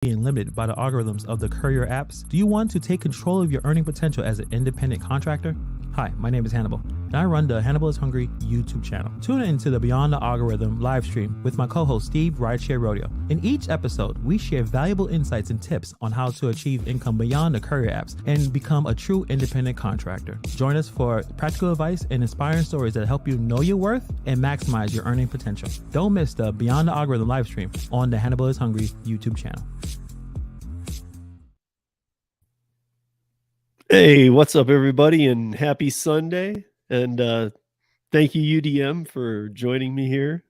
being limited by the algorithms of the courier apps? Do you want to take control of your earning potential as an independent contractor? Hi, my name is Hannibal, and I run the Hannibal is Hungry YouTube channel. Tune into the Beyond the Algorithm live stream with my co-host Steve Rideshare Rodeo. In each episode, we share valuable insights and tips on how to achieve income beyond the courier apps and become a true independent contractor. Join us for practical advice and inspiring stories that help you know your worth and maximize your earning potential. Don't miss the Beyond the Algorithm live stream on the Hannibal is Hungry YouTube channel. Hey, what's up, everybody, and happy Sunday. And thank you, UDM, for joining me here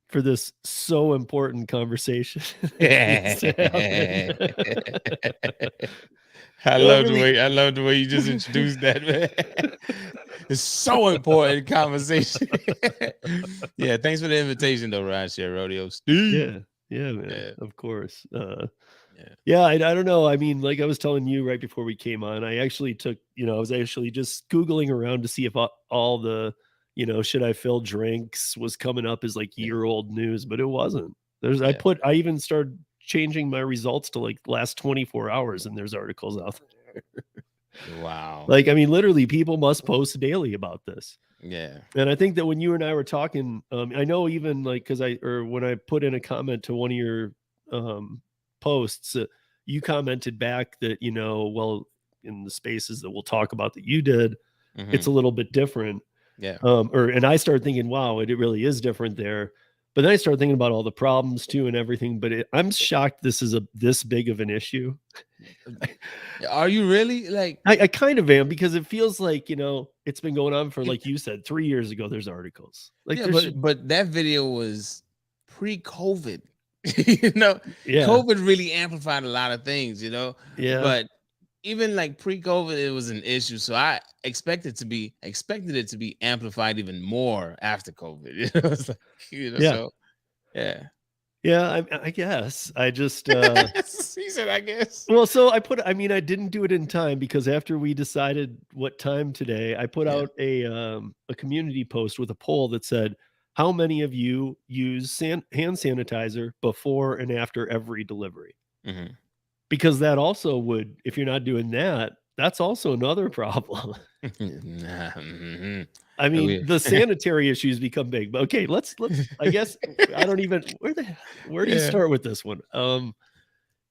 for this so important conversation. I love the way you just introduced that, man. It's so important conversation. Yeah, thanks for the invitation, though, Rideshare Rodeo. Steve. Yeah, man, yeah. Of course. I don't know. I mean, like I was telling you right before we came on, I actually took, I was actually just Googling around to see if all the, should I fill drinks was coming up as like year-old news, but it wasn't. I even started changing my results to like last 24 hours, and there's articles out there. Wow. Like, I mean, literally people must post daily about this. Yeah. And I think that when you and I were talking, I know even like, when I put in a comment to one of your posts, you commented back that, well, in the spaces that we'll talk about that you did, it's a little bit different. Yeah. And I started thinking, wow, it really is different there. But then I started thinking about all the problems too and everything. But I'm shocked this is this big of an issue. Are you really? Like, I kind of am, because it feels like, it's been going on for, like you said, 3 years ago. There's articles. Like, yeah, but that video was pre-COVID. Yeah. COVID really amplified a lot of things, Yeah. But even like pre-COVID, it was an issue. So I expected it to be amplified even more after COVID. It's like, So yeah. Yeah, I guess. I just he said, I guess. Well, so I didn't do it in time, because after we decided what time today, I put out a community post with a poll that said, how many of you use hand sanitizer before and after every delivery? Because that also would, if you're not doing that, that's also another problem. I mean, the sanitary issues become big. But okay, let's I guess I don't even where do you start with this one?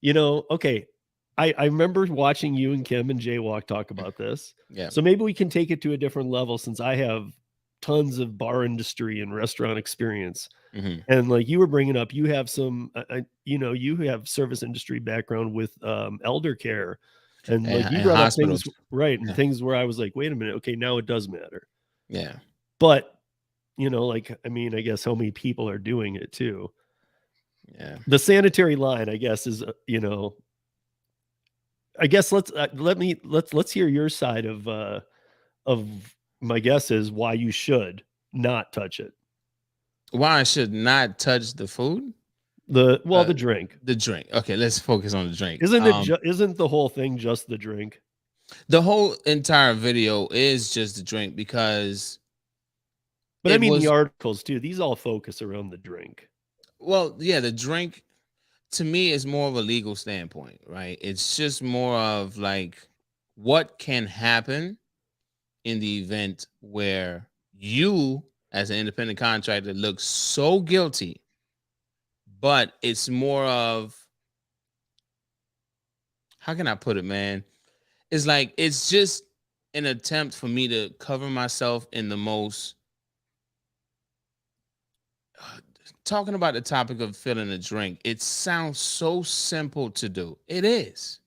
Okay. I remember watching you and Kim and Jaywalk talk about this. Yeah. So maybe we can take it to a different level, since I have tons of bar industry and restaurant experience. And like you were bringing up, you have some, you have service industry background with elder care, and like you brought up things, right? And things where I was like, wait a minute, okay, now it does matter. Yeah. But like, I mean, I guess how many people are doing it too? Yeah. The sanitary line, I guess, is I guess let's hear your side of my guess is why you should not touch it. Why I should not touch the food? The drink. The drink. Okay, let's focus on the drink. Isn't the whole thing just the drink? The whole entire video is just the drink, because. But I mean, the articles too. These all focus around the drink. Well, yeah, the drink to me is more of a legal standpoint, right? It's just more of like what can happen in the event where you, as an independent contractor, look so guilty. But it's more of, how can I put it, man? It's like, it's just an attempt for me to cover myself in the most, talking about the topic of filling a drink, it sounds so simple to do. It is.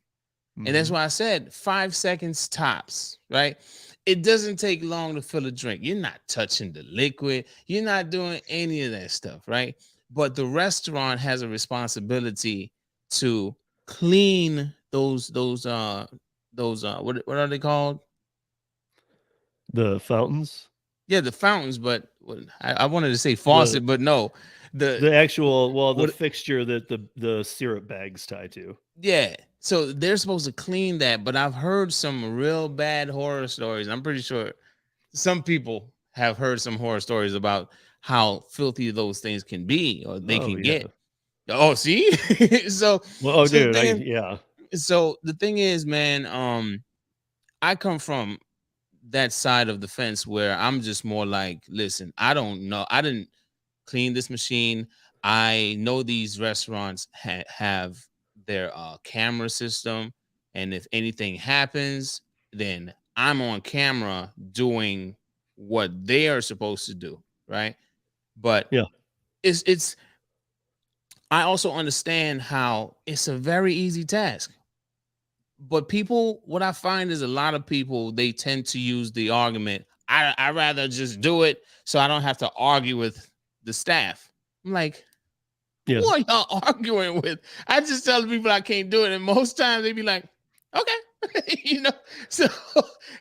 And that's why I said 5 seconds tops, right? It doesn't take long to fill a drink. You're not touching the liquid. You're not doing any of that stuff, right? But the restaurant has a responsibility to clean those what are they called? The fountains? Yeah, the fountains, but I wanted to say faucet, but no. The actual, the fixture that the syrup bags tie to. Yeah. So they're supposed to clean that, but I've heard some real bad horror stories. I'm pretty sure some people have heard some horror stories about how filthy those things can be, or they can get. Oh, see? So, Well, oh, so the dude, thing is, yeah. so the thing is, man, I come from that side of the fence where I'm just more like, listen, I don't know. I didn't clean this machine. I know these restaurants have their camera system, and if anything happens, then I'm on camera doing what they are supposed to do, right? But Yeah. it's I also understand how it's a very easy task. But people, what I find is a lot of people, they tend to use the argument, I rather just do it so I don't have to argue with the staff. I'm like, Yeah. who are y'all arguing with? I just tell the people I can't do it. And most times they be like, okay. So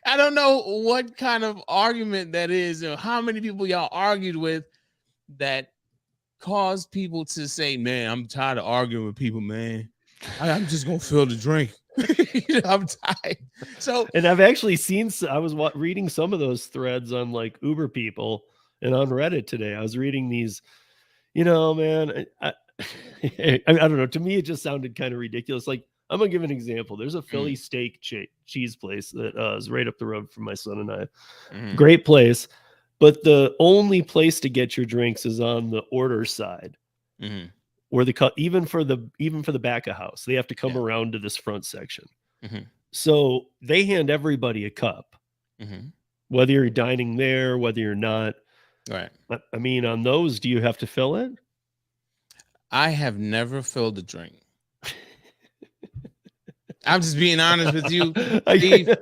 I don't know what kind of argument that is or how many people y'all argued with that caused people to say, man, I'm tired of arguing with people, man. I'm just gonna fill the drink. I'm tired. So, and I've actually seen. I was reading some of those threads on like Uber people and on Reddit today. I was reading these. Man, I don't know. To me, it just sounded kind of ridiculous. Like, I'm gonna give an example. There's a Philly steak cheese place that is right up the road from my son and I. Great place, but the only place to get your drinks is on the order side. Where even for the back of house, they have to come around to this front section. So they hand everybody a cup, whether you're dining there, whether you're not. Right. I mean, on those, do you have to fill it? I have never filled a drink. I'm just being honest with you, Steve.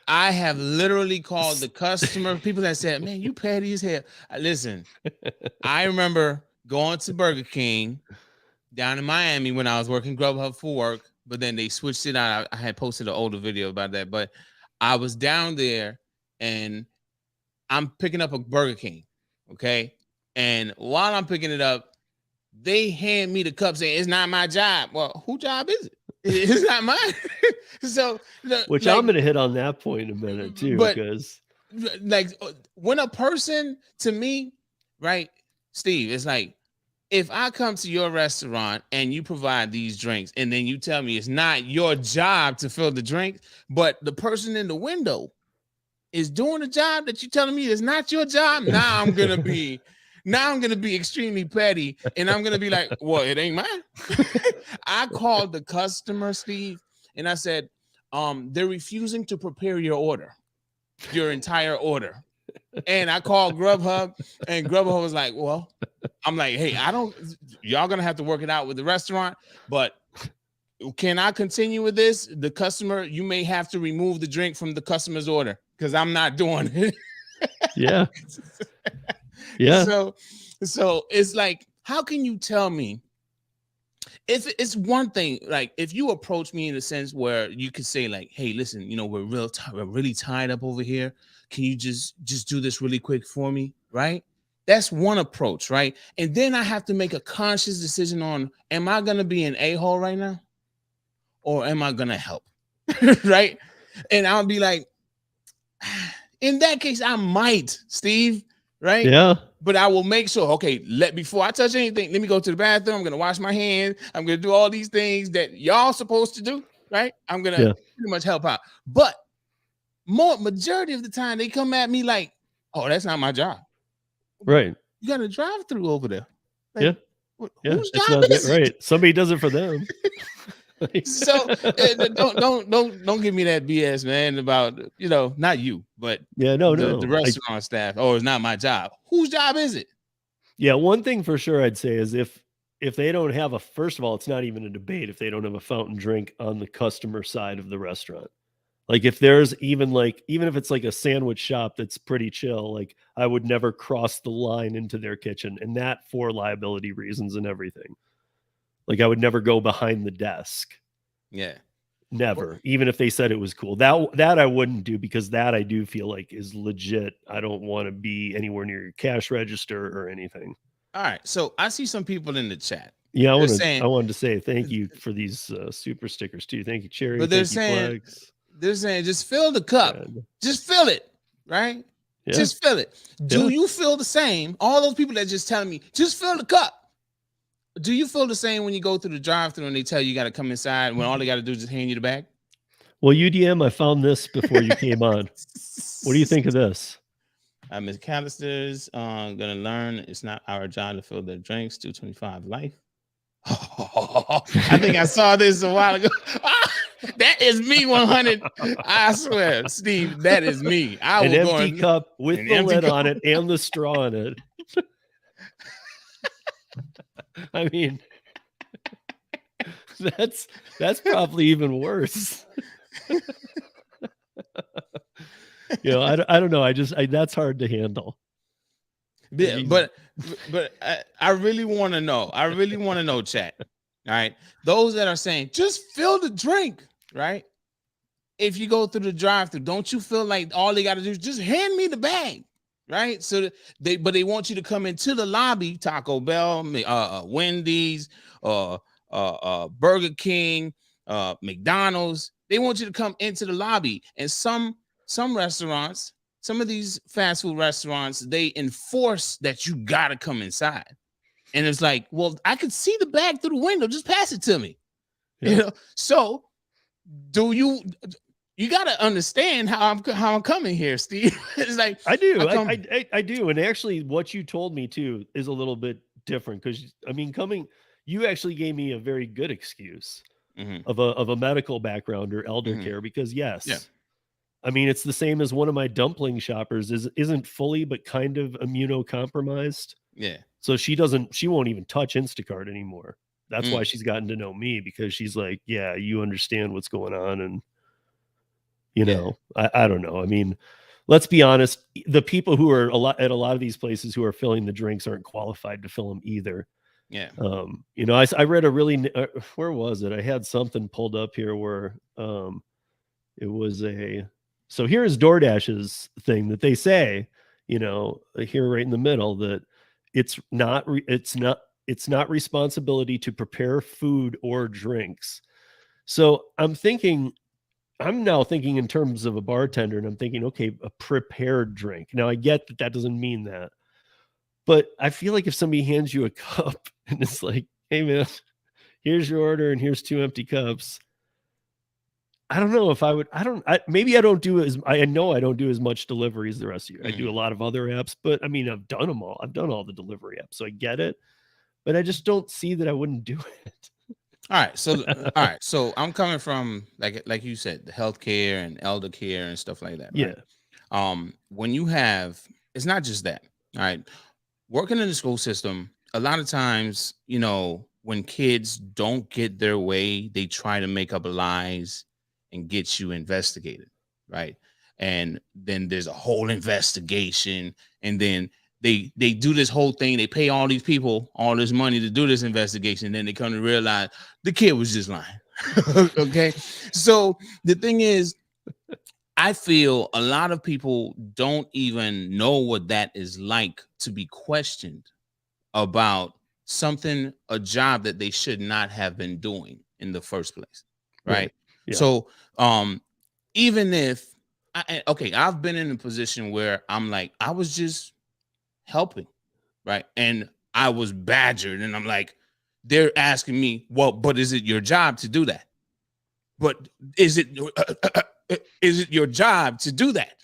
I have literally called the customer, people that said, man, you petty as hell. Listen, I remember going to Burger King down in Miami when I was working Grubhub for work, but then they switched it out. I had posted an older video about that, but I was down there and I'm picking up a Burger King, okay? And while I'm picking it up, they hand me the cup saying, it's not my job. Well, whose job is it? It's not mine. So, which I'm going to hit on that point in a minute too, because like when a person, to me, right, Steve, it's like, if I come to your restaurant and you provide these drinks and then you tell me it's not your job to fill the drink, but the person in the window is doing a job that you're telling me is not your job, now I'm going to be extremely petty and I'm going to be like, well, it ain't mine. I called the customer, Steve, and I said, they're refusing to prepare your entire order. And I called Grubhub and Grubhub was like, well, I'm like, hey, y'all gonna have to work it out with the restaurant, but can I continue with this? The customer, you may have to remove the drink from the customer's order because I'm not doing it. Yeah. Yeah. So it's like, how can you tell me if it's one thing, like if you approach me in a sense where you could say like, hey, listen, we're really tied up over here. Can you just do this really quick for me? Right. That's one approach. Right. And then I have to make a conscious decision on, am I going to be an a-hole right now? Or am I going to help? Right. And I'll be like, in that case, I might, Steve. Right. Yeah. But I will make sure, okay, before I touch anything, let me go to the bathroom. I'm going to wash my hands. I'm going to do all these things that y'all supposed to do, right? I'm going to pretty much help out. But majority of the time, they come at me like, oh, that's not my job. Right. You got a drive-through over there. Like, yeah. Whose job is it? Right. Somebody does it for them. So don't give me that BS, man, about not you, but the restaurant staff. Oh, it's not my job. Whose job is it? Yeah, one thing for sure I'd say is if they don't have first of all, it's not even a debate if they don't have a fountain drink on the customer side of the restaurant. Like if there's even if it's like a sandwich shop that's pretty chill, like I would never cross the line into their kitchen, and that for liability reasons and everything. Like I would never go behind the desk. Yeah. Never. Even if they said it was cool. That I wouldn't do, because that I do feel like is legit. I don't want to be anywhere near your cash register or anything. All right. So I see some people in the chat. Yeah, I wanted to say thank you for these super stickers too. Thank you, Cherry. But they're saying just fill the cup. Yeah. Just fill it, right? Yeah. Just fill it. Do you feel the same? All those people that just telling me, just fill the cup. Do you feel the same when you go through the drive-thru and they tell you got to come inside when all they got to do is just hand you the bag? Well, UDM, I found this before you came on. What do you think of this? Ms. Callister's gonna learn it's not our job to fill their drinks. 225 life. I think I saw this a while ago. That is me 100. I swear, Steve, that is me. I An will empty cup with the lid on it and the straw in it. I mean, that's probably even worse. You know, I don't know. That's hard to handle. Yeah, but I really want to know. I really want to know, chat. All right, those that are saying just fill the drink, right? If you go through the drive-thru, don't you feel like all they got to do is just hand me the bag, right? So they want you to come into the lobby, Taco Bell, Wendy's, Burger King, McDonald's. They want you to come into the lobby, and some restaurants, some of these fast food restaurants, they enforce that you gotta come inside. And it's like, well, I could see the bag through the window. Just pass it to me. Yeah. You know. So, you gotta understand how I'm coming here, Steve. It's like I do, I do, and actually, what you told me too is a little bit different because I mean, you actually gave me a very good excuse of a medical background or elder care because yes. Yeah. I mean, it's the same as one of my dumpling shoppers isn't fully, but kind of immunocompromised. Yeah. So she won't even touch Instacart anymore. That's why she's gotten to know me because she's like, yeah, you understand what's going on. And, you know, I don't know. I mean, let's be honest. The people who are at a lot of these places who are filling the drinks aren't qualified to fill them either. Yeah. You know, I read a really, where was it? I had something pulled up here where it was so here's DoorDash's thing that they say, you know, here right in the middle that it's not responsibility to prepare food or drinks. So I'm now thinking in terms of a bartender, and I'm thinking, okay, a prepared drink. Now I get that doesn't mean that, but I feel like if somebody hands you a cup and it's like, hey man, here's your order and here's 2 empty cups. I don't know if I would, maybe I don't do I know I don't do as much delivery as the rest of you. I do a lot of other apps, but I mean, I've done them all. I've done all the delivery apps, so I get it, but I just don't see that I wouldn't do it. All right. So I'm coming from like you said, the healthcare and elder care and stuff like that. Right? Yeah. When you have, it's not just that. All right. Working in the school system, a lot of times, you know, when kids don't get their way, they try to make up lies and get you investigated, right? And then there's a whole investigation, and then they do this whole thing. They pay all these people all this money to do this investigation, and then they come to realize the kid was just lying. Okay, so the thing is, I feel a lot of people don't even know what that is like to be questioned about something, a job that they should not have been doing in the first place, right? Yeah. So even if I've been in a position where I'm like, I was just helping, right? And I was badgered, and I'm like, they're asking me, well, but is it your job to do that? But is it your job to do that?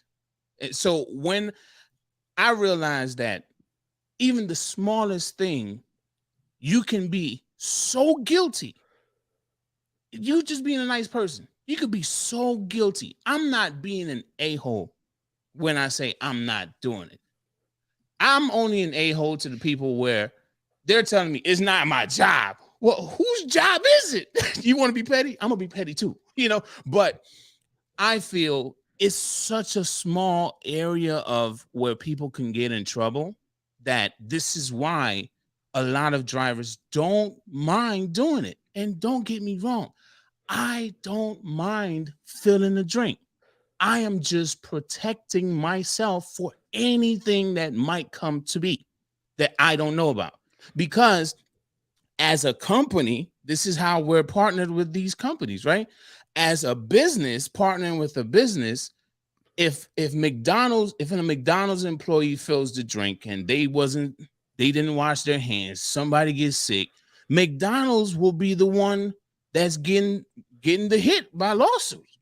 And so when I realized that even the smallest thing, you can be so guilty. You just being a nice person, you could be so guilty. I'm not being an a-hole when I say I'm not doing it. I'm only an a-hole to the people where they're telling me it's not my job. Well, whose job is it? You want to be petty? I'm gonna be petty too, you know. But I feel it's such a small area of where people can get in trouble that this is why a lot of drivers don't mind doing it. And don't get me wrong, I don't mind filling a drink. I am just protecting myself for anything that might come to be that I don't know about. Because as a company, this is how we're partnered with these companies, right? As a business, partnering with a business, if a McDonald's employee fills the drink and they didn't wash their hands, somebody gets sick, McDonald's will be the one that's getting the hit by lawsuits,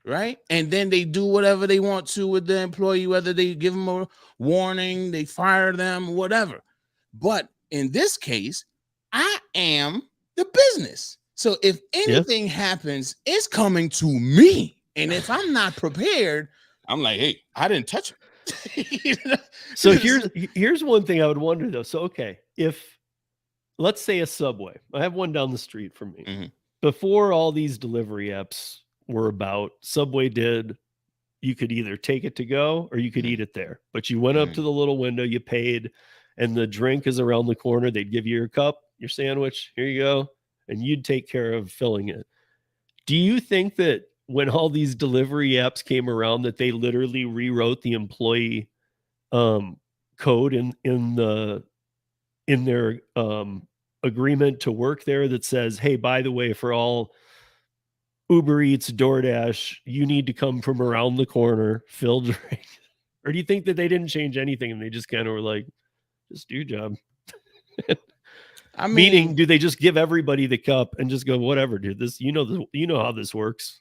right? And then they do whatever they want to with the employee, whether they give them a warning, they fire them, whatever. But in this case, I am the business. So if anything happens, it's coming to me. And if I'm not prepared, I'm like, hey, I didn't touch it. So here's one thing I would wonder though. So okay, if let's say a Subway, I have one down the street from me. Mm-hmm. Before all these delivery apps were about, Subway did, you could either take it to go or you could eat it there. But you went up to the little window, you paid, and the drink is around the corner. They'd give you your cup, your sandwich, here you go, and you'd take care of filling it. Do you think that when all these delivery apps came around that they literally rewrote the employee code in their agreement to work there that says, hey, by the way, for all Uber Eats, DoorDash, you need to come from around the corner, fill drink? Or do you think that they didn't change anything and they just kind of were like, just do your job? I mean, meaning, do they just give everybody the cup and just go, whatever, dude, this, you know how this works?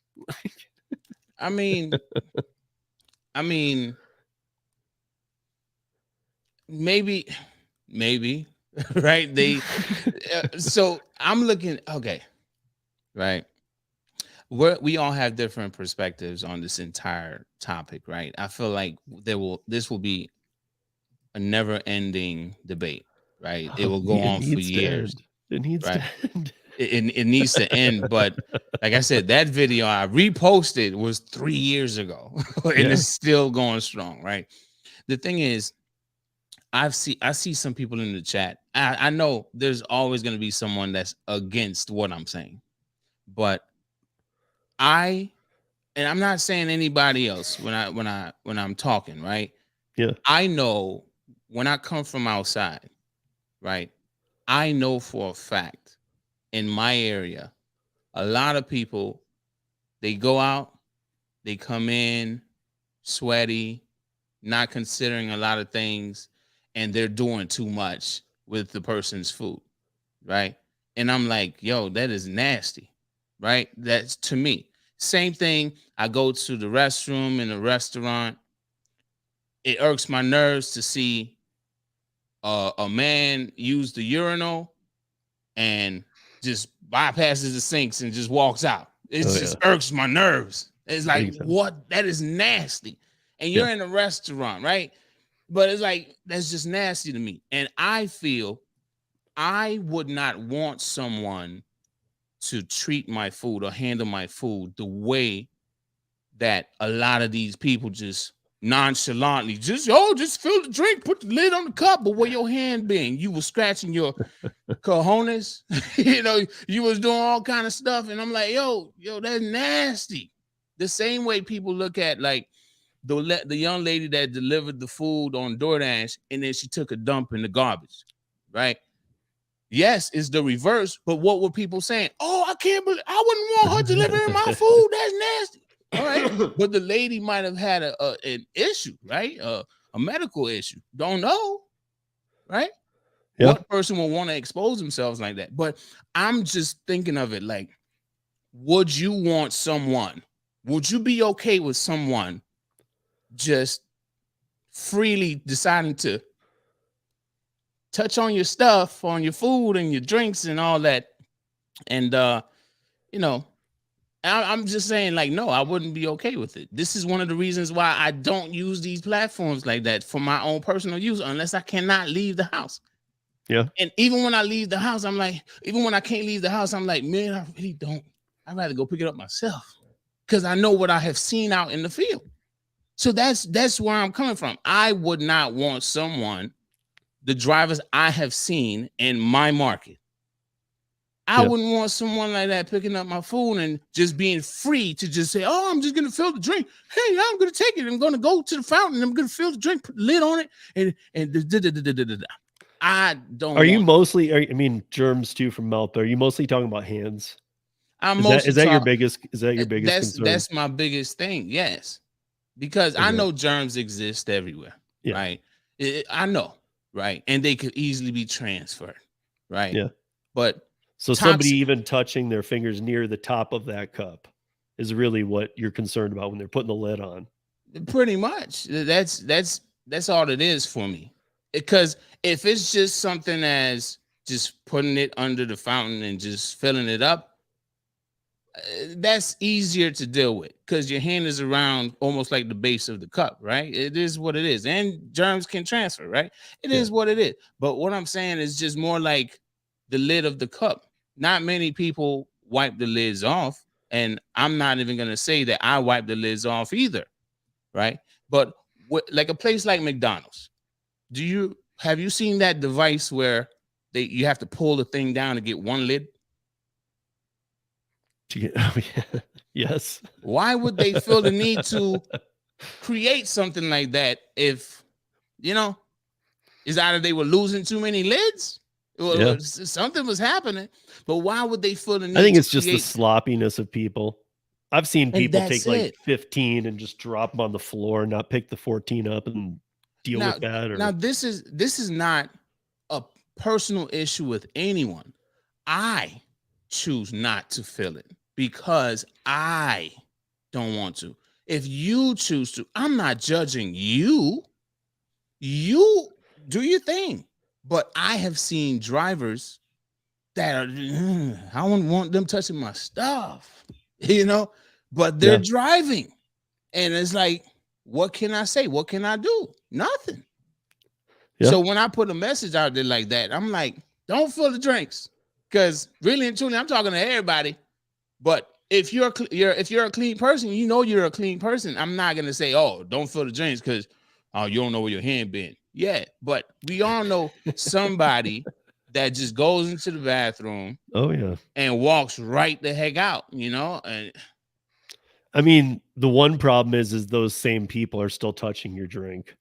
I mean, maybe, right? They, so I'm looking, okay, right? We all have different perspectives on this entire topic, right? I feel like this will be a never-ending debate, right? It will go on for years. It needs to end. It needs to end. But like I said, that video I reposted was 3 years ago, and it's still going strong, right? The thing is, I see some people in the chat. I know there's always going to be someone that's against what I'm saying, but I'm not saying anybody else when I'm talking, right? Yeah. I know when I come from outside, right? I know for a fact in my area, a lot of people, they go out, they come in sweaty, not considering a lot of things, and they're doing too much with the person's food, right? And I'm like, yo, that is nasty, right? That's to me. Same thing. I go to the restroom in a restaurant. It irks my nerves to see a man use the urinal and just bypasses the sinks and just walks out. It just irks my nerves. It's like, what? That is nasty. And you're in a restaurant, right? But it's like, that's just nasty to me. And I feel I would not want someone to treat my food or handle my food the way that a lot of these people just nonchalantly just fill the drink, put the lid on the cup. But where your hand been? You was scratching your cojones, you was doing all kind of stuff. And I'm like, yo, that's nasty. The same way people look at like the young lady that delivered the food on DoorDash and then she took a dump in the garbage, right? Yes, it's the reverse, but what were people saying? Oh, I can't believe I wouldn't want her delivering my food. That's nasty. All right, but the lady might have had an issue, right? A medical issue. Don't know, right? Yeah. What person will want to expose themselves like that? But I'm just thinking of it like, would you be okay with someone just freely deciding to touch on your stuff, on your food and your drinks and all that? And, I'm just saying like, no, I wouldn't be okay with it. This is one of the reasons why I don't use these platforms like that for my own personal use, unless I cannot leave the house. Yeah. And even when I leave the house, I'm like, even when I can't leave the house, I'm like, man, I really don't. I'd rather go pick it up myself because I know what I have seen out in the field. So that's where I'm coming from. I would not want the drivers I have seen in my market, I wouldn't want someone like that picking up my food and just being free to just say, oh, I'm just going to fill the drink. Hey, I'm going to take it. I'm going to go to the fountain. I'm going to fill the drink, put the lid on it. And I don't. Are you mostly, I mean, germs too from mouth, but are you mostly talking about hands? Is that your biggest concern? That's my biggest thing. Yes. Because I know germs exist everywhere. Yeah. Right. I know. Right. And they could easily be transferred. Right. Yeah. But So somebody even touching their fingers near the top of that cup is really what you're concerned about when they're putting the lid on. Pretty much. That's all it is for me. Because if it's just something as just putting it under the fountain and just filling it up, that's easier to deal with because your hand is around almost like the base of the cup, right? It is what it is. And germs can transfer, right? It is what it is. But what I'm saying is just more like the lid of the cup. Not many people wipe the lids off. And I'm not even going to say that I wipe the lids off either, right? But like a place like McDonald's, have you seen that device where you have to pull the thing down to get one lid? Yes. Why would they feel the need to create something like that if, is either they were losing too many lids or something was happening, but why would they feel the need? I think it's just the sloppiness of people. I've seen people take like 15 and just drop them on the floor and not pick the 14 up and deal with that. Now this is not a personal issue with anyone. I choose not to fill it because I don't want to. If you choose to, I'm not judging you. You do your thing. But I have seen drivers that are, I wouldn't want them touching my stuff, but they're driving. And it's like, what can I say? What can I do? Nothing. Yeah. So when I put a message out there like that, I'm like, don't fill the drinks. Because really and truly, I'm talking to everybody. But if you're a clean person, you're a clean person. I'm not gonna say, oh, don't fill the drinks because you don't know where your hand been. Yeah, but we all know somebody that just goes into the bathroom. Oh yeah, and walks right the heck out. And I mean, the one problem is those same people are still touching your drink.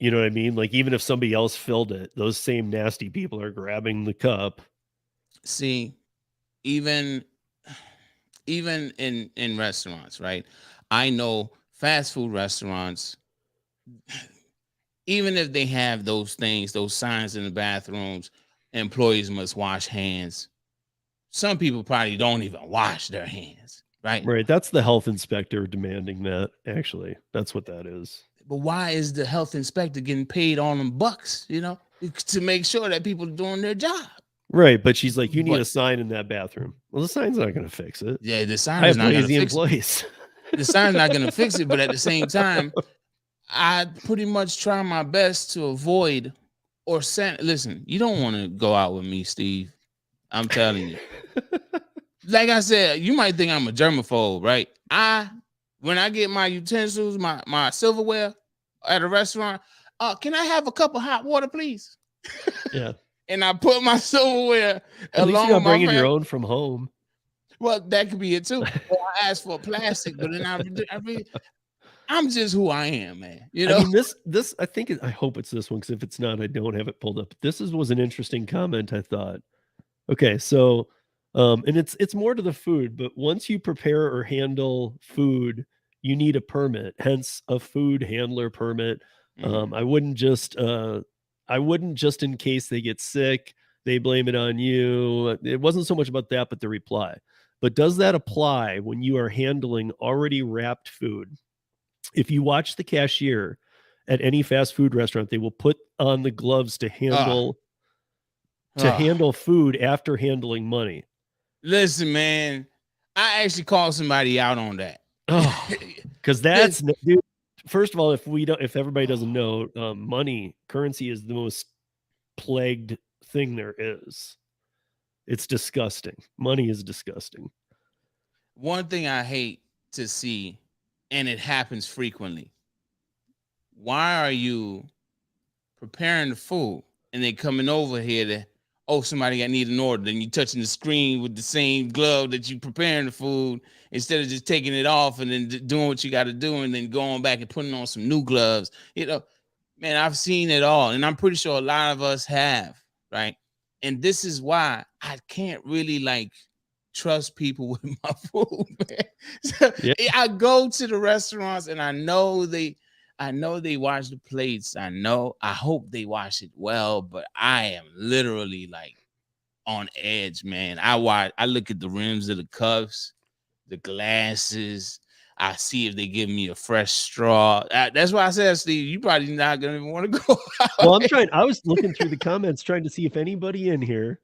You know what I mean? Like, even if somebody else filled it, those same nasty people are grabbing the cup. See, even in restaurants, right? I know fast food restaurants, even if they have those things, those signs in the bathrooms, employees must wash hands. Some people probably don't even wash their hands, right? Right. That's the health inspector demanding that, actually. That's what that is. But why is the health inspector getting paid all them bucks, to make sure that people are doing their job? Right. But she's like, you need a sign in that bathroom. Well, the sign's not going to fix it. Yeah, the sign is not going to fix it. The sign's not going to fix it. But at the same time, I pretty much try my best to avoid or send. Listen, you don't want to go out with me, Steve. I'm telling you. Like I said, you might think I'm a germaphobe, right? When I get my utensils, my silverware at a restaurant, can I have a cup of hot water, please? Yeah. And I put my silverware at least you're not bringing your own from home. Well, that could be it too. Or I asked for plastic, but then I'm just who I am, man. I mean, this I think I hope it's this one, because if it's not, I don't have it pulled up. This was an interesting comment, I thought. Okay, so and it's more to the food, but once you prepare or handle food, you need a permit, hence a food handler permit. I wouldn't just in case they get sick, they blame it on you. It wasn't so much about that, but the reply. But does that apply when you are handling already wrapped food? If you watch the cashier at any fast food restaurant, they will put on the gloves to handle food after handling money. Listen, man, I actually called somebody out on that. Because that's, dude, first of all, if everybody doesn't know, currency is the most plagued thing there is. It's disgusting. Money is disgusting. One thing I hate to see, and it happens frequently. Why are you preparing the food and then coming over here to, somebody need an order, then you touching the screen with the same glove that you preparing the food instead of just taking it off and then doing what you got to do and then going back and putting on some new gloves. Man, I've seen it all, and I'm pretty sure a lot of us have, right? And this is why I can't really trust people with my food, man. So, I go to the restaurants and I know they wash the plates. I hope they wash it well, but I am literally on edge, man. I look at the rims of the cups, the glasses. I see if they give me a fresh straw. That's why I said, Steve, you probably not gonna even want to go out. Well, I was looking through the comments trying to see if anybody in here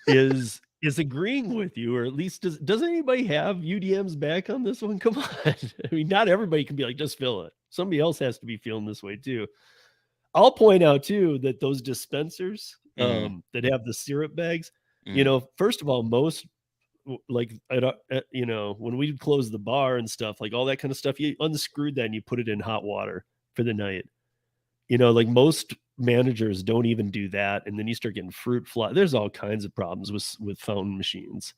is agreeing with you, or at least does anybody have UDM's back on this one? Come on. I mean, not everybody can be like, just fill it. Somebody else has to be feeling this way too. I'll point out too that those dispensers that have the syrup bags, you know, first of all, most like you know, when we close the bar and stuff, like all that kind of stuff, you unscrewed that and you put it in hot water for the night. You know, like most managers don't even do that, and then you start getting fruit fly. There's all kinds of problems with fountain machines.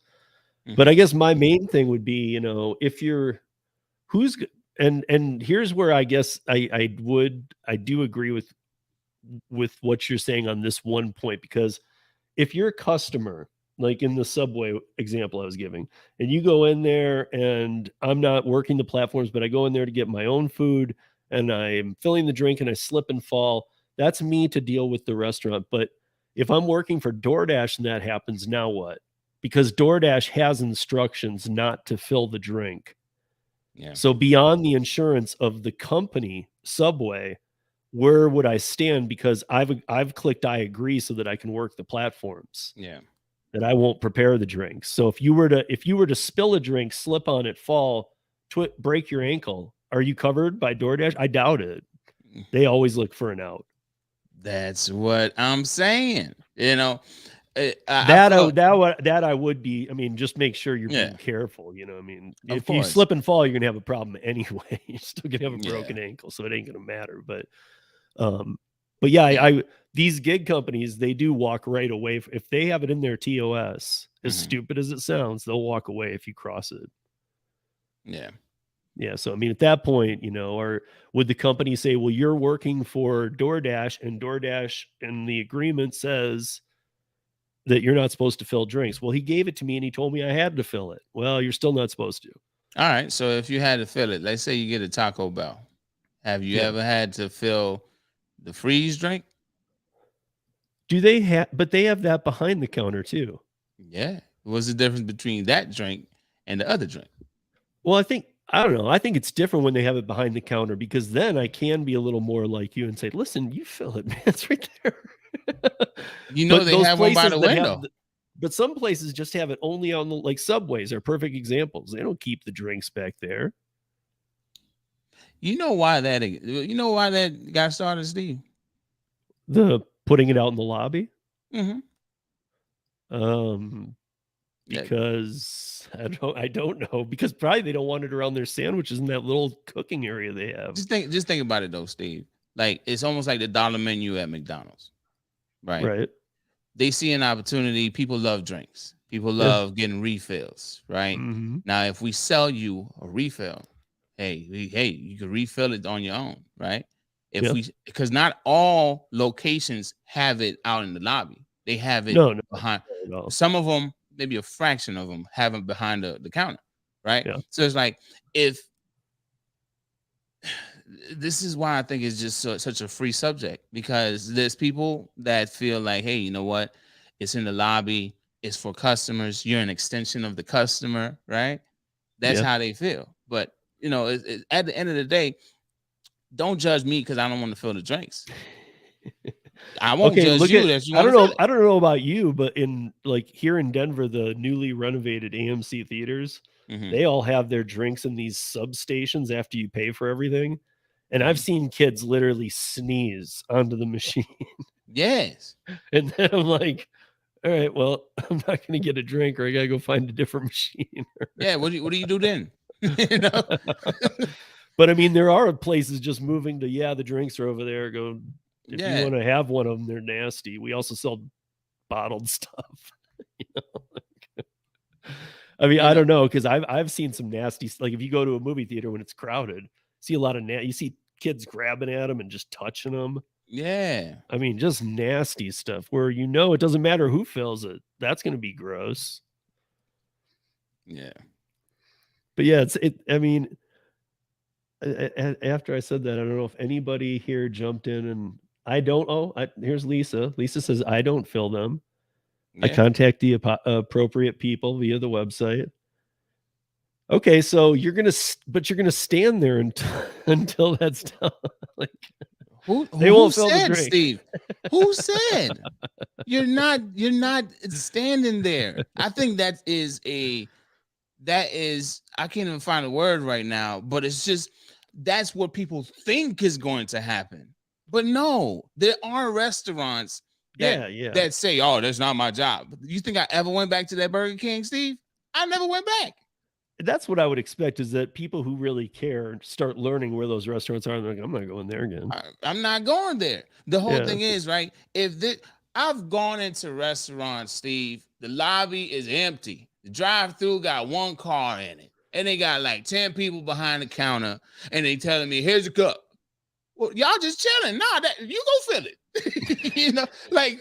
But I guess my main thing would be, you know, if you're and here's where I guess I do agree with what you're saying on this one point, because if you're a customer, like in the Subway example I was giving, and you go in there, and I'm not working the platforms, but I go in there to get my own food, and I'm filling the drink and I slip and fall, that's me to deal with the restaurant. But if I'm working for DoorDash and that happens, now what? Because DoorDash has instructions not to fill the drink. Yeah. So beyond the insurance of the company, Subway, where would I stand? Because I've clicked I agree so that I can work the platforms. Yeah. That I won't prepare the drinks. So if you were to spill a drink, slip on it, fall, break your ankle, are you covered by DoorDash? I doubt it. They always look for an out. That's what I'm saying. You know, that I would be. I mean, just make sure you're being careful. You know, I mean, if you slip and fall, you're gonna have a problem anyway. You're still gonna have a broken ankle, so it ain't gonna matter. But yeah, these gig companies, they do walk right away if they have it in their TOS. As stupid as it sounds, they'll walk away if you cross it. Yeah. So, I mean, at that point, you know, or would the company say, well, you're working for DoorDash, and DoorDash in the agreement says that you're not supposed to fill drinks. Well, he gave it to me and he told me I had to fill it. Well, you're still not supposed to. All right. So if you had to fill it, let's say you get a Taco Bell. Have you ever had to fill the freeze drink? Do they have, but they have that behind the counter too. Yeah. What's the difference between that drink and the other drink? Well, I don't know. I think it's different when they have it behind the counter, because then I can be a little more like you and say, listen, you fill it, man. It's right there. You know, they have one by the window. But some places just have it only on the, like Subways are perfect examples. They don't keep the drinks back there. You know why that got started, Steve? The putting it out in the lobby? Mm-hmm. Because I don't know, because probably they don't want it around their sandwiches in that little cooking area they have. Just think about it though, Steve. Like, it's almost like the dollar menu at McDonald's, right? Right. They see an opportunity. People love drinks. People love getting refills, right? Mm-hmm. Now, if we sell you a refill, hey, you can refill it on your own, right? Because not all locations have it out in the lobby. They have it behind. Some of them, maybe a fraction of them, have it behind the counter, right? Yeah. So it's like, this is why I think it's just such a free subject, because there's people that feel like, hey, you know what? It's in the lobby. It's for customers. You're an extension of the customer, right? That's how they feel. But, you know, at the end of the day, don't judge me because I don't want to fill the drinks. I won't judge you. I don't know about you, but here in Denver, the newly renovated AMC theaters, they all have their drinks in these substations after you pay for everything. And I've seen kids literally sneeze onto the machine. Yes. And then I'm like, all right, well, I'm not going to get a drink, or I got to go find a different machine. Yeah. What do you do then? You know? But I mean, there are places just moving to, the drinks are over there. Go, if you want to have one of them, they're nasty. We also sell bottled stuff. You know? I mean, I don't know, because I've seen some nasty, like if you go to a movie theater when it's crowded, see a lot of you see kids grabbing at them and just touching them. Yeah. I mean, just nasty stuff where, you know, it doesn't matter who fills it. That's going to be gross. Yeah. But yeah, I mean, after I said that, I don't know if anybody here jumped in, and here's Lisa. Lisa says, I don't fill them. I contact the appropriate people via the website. Okay, so you're gonna stand there until that's done. Like, they won't fill the drink. Steve? Who said you're not standing there? I think that is I can't even find a word right now, but it's just that's what people think is going to happen. But no, there are restaurants that say, "Oh, that's not my job." You think I ever went back to that Burger King, Steve? I never went back. That's what I would expect, is that people who really care start learning where those restaurants are. And they're like, I'm not going there again. I'm not going there. The whole thing is, right, I've gone into restaurants, Steve, the lobby is empty. The drive-through got one car in it, and they got like 10 people behind the counter, and they telling me, here's a cup. Well, y'all just chilling. Nah, you go fill it. You know, like,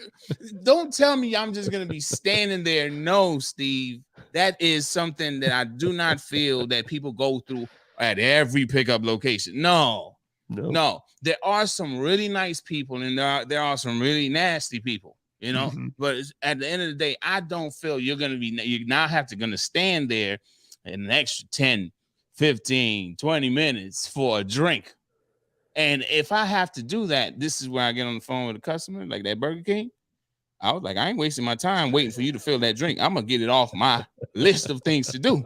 don't tell me I'm just gonna be standing there. No, Steve, that is something that I do not feel that people go through at every pickup location. No. There are some really nice people, and there are some really nasty people, you know. But at the end of the day, I don't feel you're now gonna stand there an extra 10, 15, 20 minutes for a drink. And if I have to do that, this is where I get on the phone with a customer, like that Burger King. I was like, I ain't wasting my time waiting for you to fill that drink. I'm gonna get it off my list of things to do.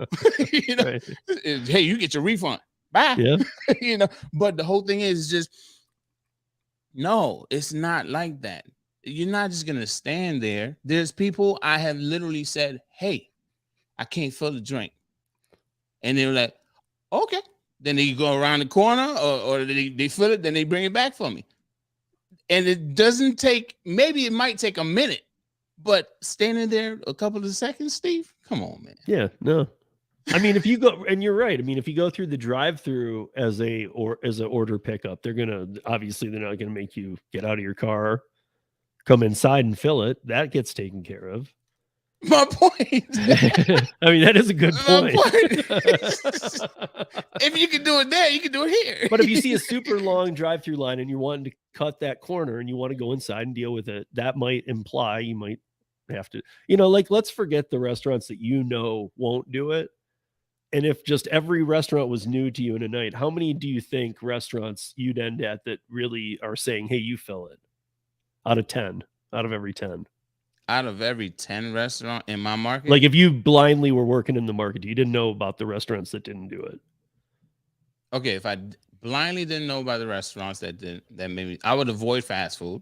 You know, right. Hey, you get your refund. Bye. Yeah. You know, but the whole thing is just no, it's not like that. You're not just gonna stand there. There's people I have literally said, hey, I can't fill the drink. And they were like, okay. Then they go around the corner or they fill it, then they bring it back for me. And it doesn't take, maybe it might take a minute, but standing there a couple of seconds, Steve, come on, man. Yeah, no. I mean, if you go, and you're right. I mean, if you go through the drive-through as an order pickup, they're not gonna make you get out of your car, come inside and fill it. That gets taken care of. My point. I mean, that is a good point. If you can do it there, you can do it here. But if you see a super long drive-through line and you're wanting to cut that corner and you want to go inside and deal with it, that might imply you might have to, like, let's forget the restaurants that won't do it. And if just every restaurant was new to you in a night, how many do you think restaurants you'd end at that really are saying, hey, you fill it? Out of 10, out of every 10. Out of every 10 restaurant in my market? Like, if you blindly were working in the market, you didn't know about the restaurants that didn't do it. Okay, if I blindly didn't know about the restaurants that maybe I would avoid fast food.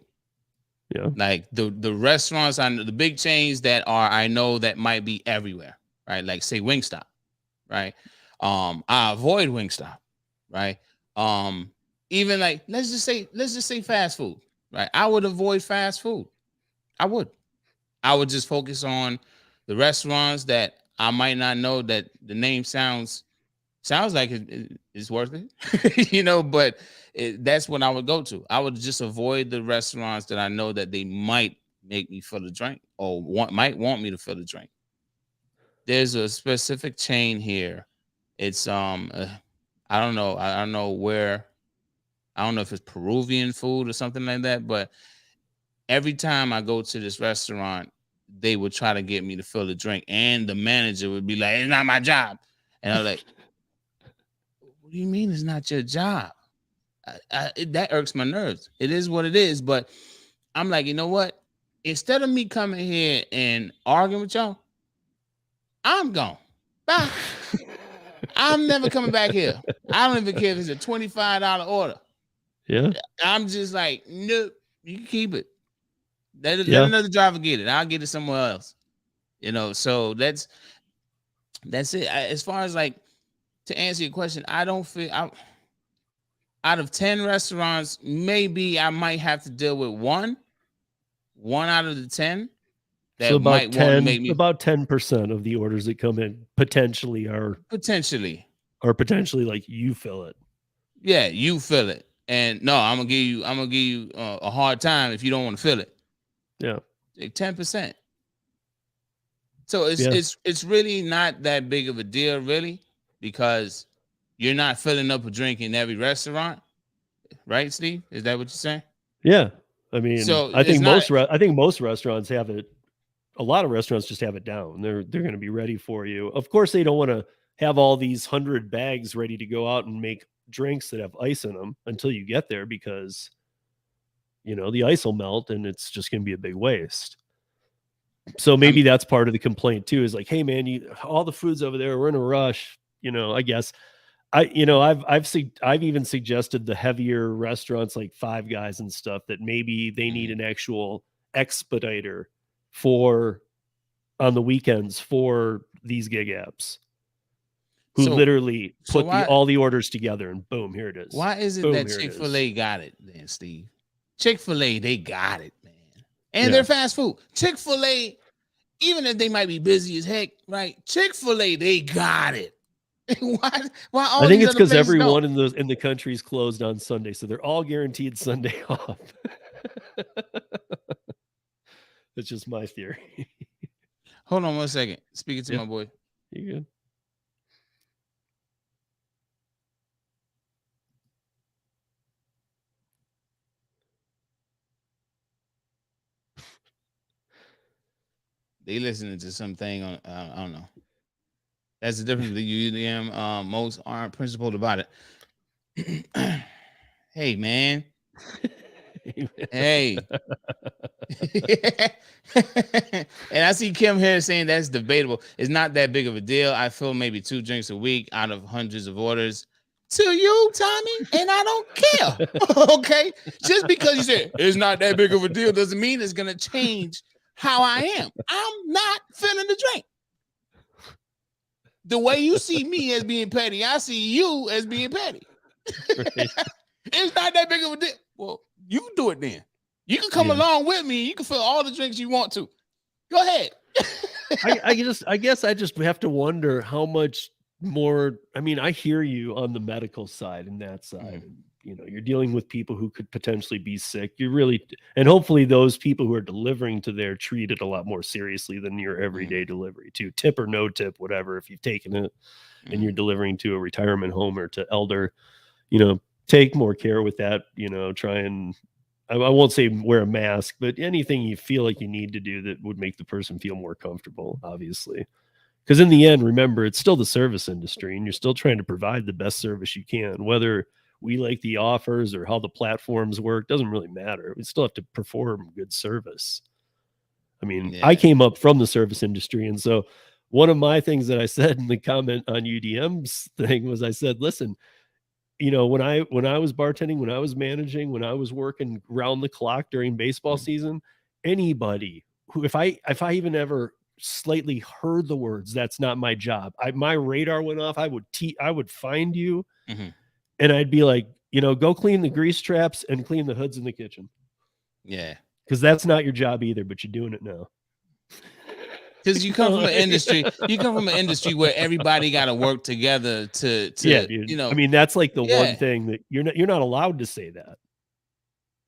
Yeah. Like the restaurants, the big chains that I know that might be everywhere, right? Like, say Wingstop, right? I avoid Wingstop, right? Even like let's just say fast food, right? I would avoid fast food. I would just focus on the restaurants that I might not know that the name sounds like it's worth it, but that's what I would go to. I would just avoid the restaurants that I know that they might make me fill a drink or might want me to fill a drink. There's a specific chain here. It's I don't know. I don't know where. I don't know if it's Peruvian food or something like that, but every time I go to this restaurant, they would try to get me to fill the drink, and the manager would be like, "It's not my job," and I'm like, "What do you mean it's not your job?" That irks my nerves. It is what it is, but I'm like, you know what? Instead of me coming here and arguing with y'all, I'm gone. Bye. I'm never coming back here. I don't even care if it's a $25 order. Yeah. I'm just like, nope, you can keep it. Let another driver get it. I'll get it somewhere else. So that's it. As far as, like, to answer your question, I don't feel out of 10 restaurants, maybe I might have to deal with one out of the 10 that so might want to make me. About 10% of the orders that come in potentially are like, you fill it. Yeah, you fill it. And no, I'm gonna give you a hard time if you don't want to fill it. Yeah, like 10%. So it's really not that big of a deal, really, because you're not filling up a drink in every restaurant, right, Steve? Is that what you're saying? Yeah, I mean, so I think most restaurants have it a lot of restaurants just have it down. They're going to be ready for you. Of course, they don't want to have all these 100 bags ready to go out and make drinks that have ice in them until you get there, because the ice will melt and it's just going to be a big waste. So maybe that's part of the complaint too, is like, hey man, all the food's over there, we're in a rush. I guess I've even suggested the heavier restaurants like Five Guys and stuff that maybe they need an actual expediter on the weekends for these gig apps, who literally put all the orders together and boom, here it is. Why is it that Chick-fil-A got it then, Steve? Chick-fil-A, they got it, man. And they're fast food. Chick-fil-A, even if they might be busy as heck, right? Chick-fil-A, they got it. Why I think it's because everyone in the country is closed on Sunday, so they're all guaranteed Sunday off. That's just my theory. Hold on 1 second. Speaking to my boy. You good? They listening to something on I don't know. That's the difference with UDM. Most aren't principled about it. Hey man. Hey. And I see Kim here saying that's debatable. It's not that big of a deal. I fill maybe 2 drinks a week out of hundreds of orders. To you, Tommy, and I don't care. Okay, just because you said it's not that big of a deal doesn't mean it's gonna change how I am. I'm not filling the drink. The way you see me as being petty, I see you as being petty. Right. It's not that big of a deal. Well, you do it then. You can come along with me. You can fill all the drinks you want to. Go ahead. I guess I just have to wonder how much more. I mean, I hear you on the medical side and that side. You're dealing with people who could potentially be sick. And hopefully those people who are delivering to there treat it a lot more seriously than your everyday delivery too. Tip or no tip, whatever. If you've taken it and you're delivering to a retirement home or to elder, take more care with that. Try and, I won't say wear a mask, but anything you feel like you need to do that would make the person feel more comfortable, obviously. Because in the end, remember, it's still the service industry and you're still trying to provide the best service you can. Whether we like the offers or how the platforms work doesn't really matter. We still have to perform good service. I mean, I came up from the service industry. And so one of my things that I said in the comment on UDM's thing was I said, listen, when I was bartending, when I was managing, when I was working round the clock during baseball season, anybody who, if I even ever slightly heard the words, that's not my job, my radar went off. I would find you and I'd be like, go clean the grease traps and clean the hoods in the kitchen. Yeah. Because that's not your job either, but you're doing it now. Because you come from an industry, where everybody got to work together to I mean, that's like the one thing that you're not allowed to say that.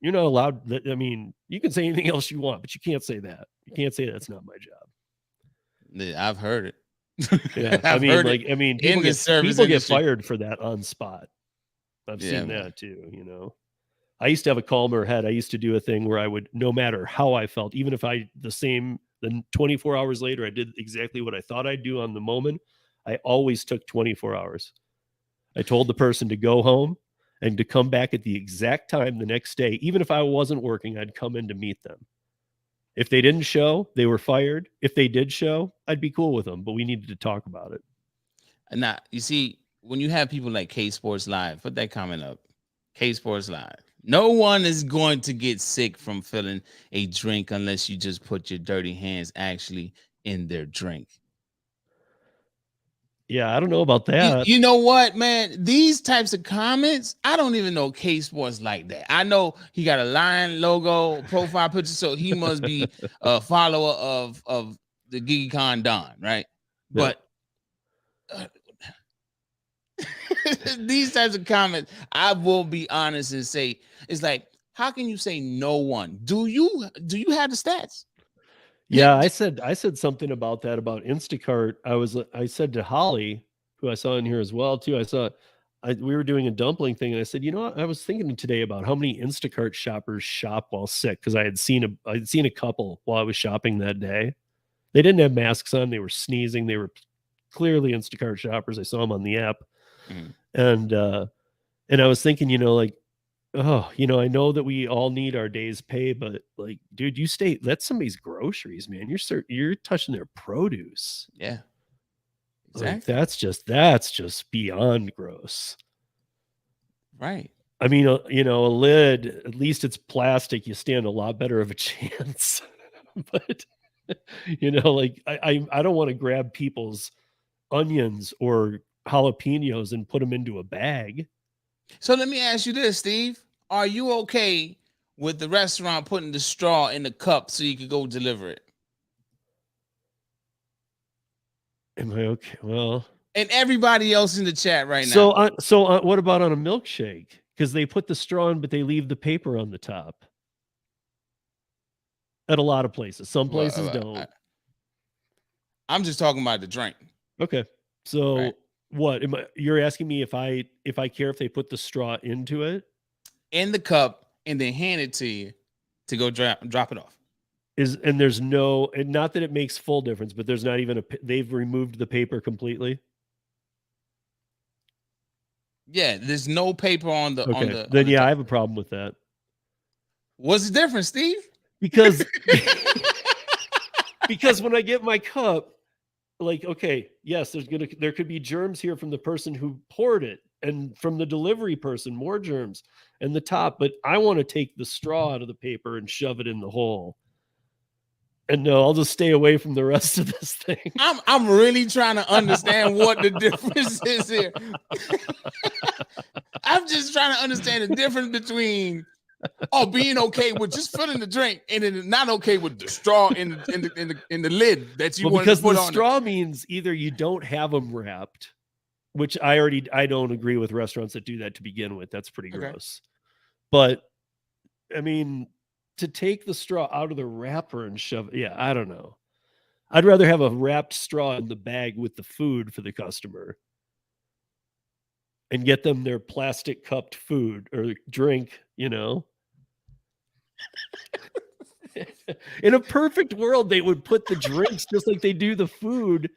You're not allowed. I mean, you can say anything else you want, but you can't say that. You can't say that's not my job. I've heard it. Yeah, I mean, people get fired for that on spot. I've seen that too. I used to have a calmer head. I used to do a thing where I would, no matter how I felt, even if then 24 hours later, I did exactly what I thought I'd do on the moment. I always took 24 hours. I told the person to go home and to come back at the exact time the next day. Even if I wasn't working, I'd come in to meet them. If they didn't show, they were fired. If they did show, I'd be cool with them, but we needed to talk about it. Now, you see, when you have people like K Sports Live, put that comment up. K Sports Live. No one is going to get sick from filling a drink unless you just put your dirty hands actually in their drink. Yeah, I don't know about that. You know what, man? These types of comments, I don't even know K Sports like that. I know he got a lion logo profile picture, so he must be a follower of the GigiCon Don, right? Yeah. But these types of comments, I will be honest and say, it's like, how can you say no one? Do you have the stats? Yeah, I said something about that, about Instacart. I said to Holly, who I saw in here as well too. We were doing a dumpling thing, and I said, what? I was thinking today about how many Instacart shoppers shop while sick, because I had seen a couple while I was shopping that day. They didn't have masks on. They were sneezing. They were clearly Instacart shoppers. I saw them on the app. And I was thinking, like, oh, I know that we all need our day's pay, but like, dude, that's somebody's groceries, man. You're touching their produce. Yeah. Exactly. Like, that's just beyond gross. Right. I mean, a lid, at least it's plastic. You stand a lot better of a chance. But like I don't want to grab people's onions or jalapenos and put them into a bag. So let me ask you this, Steve. Are you okay with the restaurant putting the straw in the cup so you could go deliver it? Am I okay? Well, and everybody else in the chat right now. So what about on a milkshake? Because they put the straw in, but they leave the paper on the top. At a lot of places. Some places don't. I'm just talking about the drink. Okay. So what you're asking me if I care if they put the straw into it? In the cup and then hand it to you to go drop it off. And there's no, and not that it makes full difference, but there's not even they've removed the paper completely. Yeah, there's no paper on the. Okay. Then I have a problem with that. What's the difference, Steve? Because when I get my cup, like, okay, yes, there could be germs here from the person who poured it, and from the delivery person, more germs, and the top. But I want to take the straw out of the paper and shove it in the hole. And no, I'll just stay away from the rest of this thing. I'm really trying to understand what the difference is here. I'm just trying to understand the difference between being okay with just filling the drink and then not okay with the straw in the lid that you want to put on. Because the straw means either you don't have them wrapped, which I don't agree with restaurants that do that to begin with. That's pretty gross. But I mean, to take the straw out of the wrapper and shove it, I don't know. I'd rather have a wrapped straw in the bag with the food for the customer and get them their plastic cupped food or drink, In a perfect world, they would put the drinks just like they do the food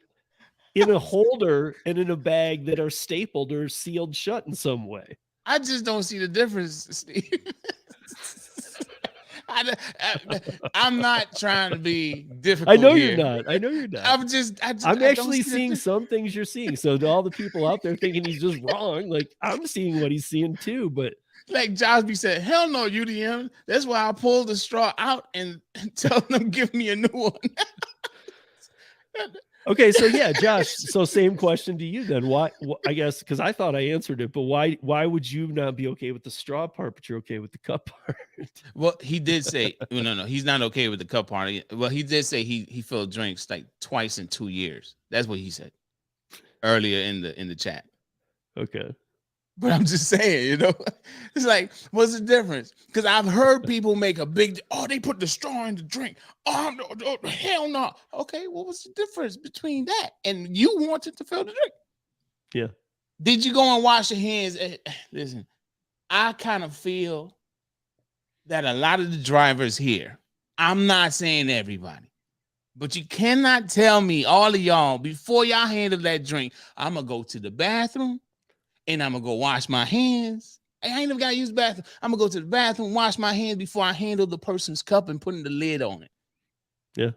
in a holder and in a bag that are stapled or sealed shut in some way. I just don't see the difference, Steve. I'm not trying to be difficult. I know here. you're not. I'm actually seeing some things you're seeing. So to all the people out there thinking he's just wrong, like I'm seeing what he's seeing too. But like Josby said, hell no, UDM. That's why I pulled the straw out and tell them give me a new one. Okay, so Josh. So same question to you then. Why? I guess because I thought I answered it, but why would you not be okay with the straw part, but you're okay with the cup part? Well, he did say no, he's not okay with the cup part. Well, he did say he filled drinks like twice in 2 years. That's what he said earlier in the chat. Okay. But I'm just saying, it's like, what's the difference? Because I've heard people make a big, they put the straw in the drink. Oh, no, hell no. Okay, well, what's the difference between that and you wanted to fill the drink? Yeah. Did you go and wash your hands? Listen, I kind of feel that a lot of the drivers here, I'm not saying everybody, but you cannot tell me, all of y'all, before y'all handle that drink, I'm going to go to the bathroom. And I'm going to go wash my hands. I ain't even got to use the bathroom. I'm going to go to the bathroom, wash my hands before I handle the person's cup and putting the lid on it. Yeah.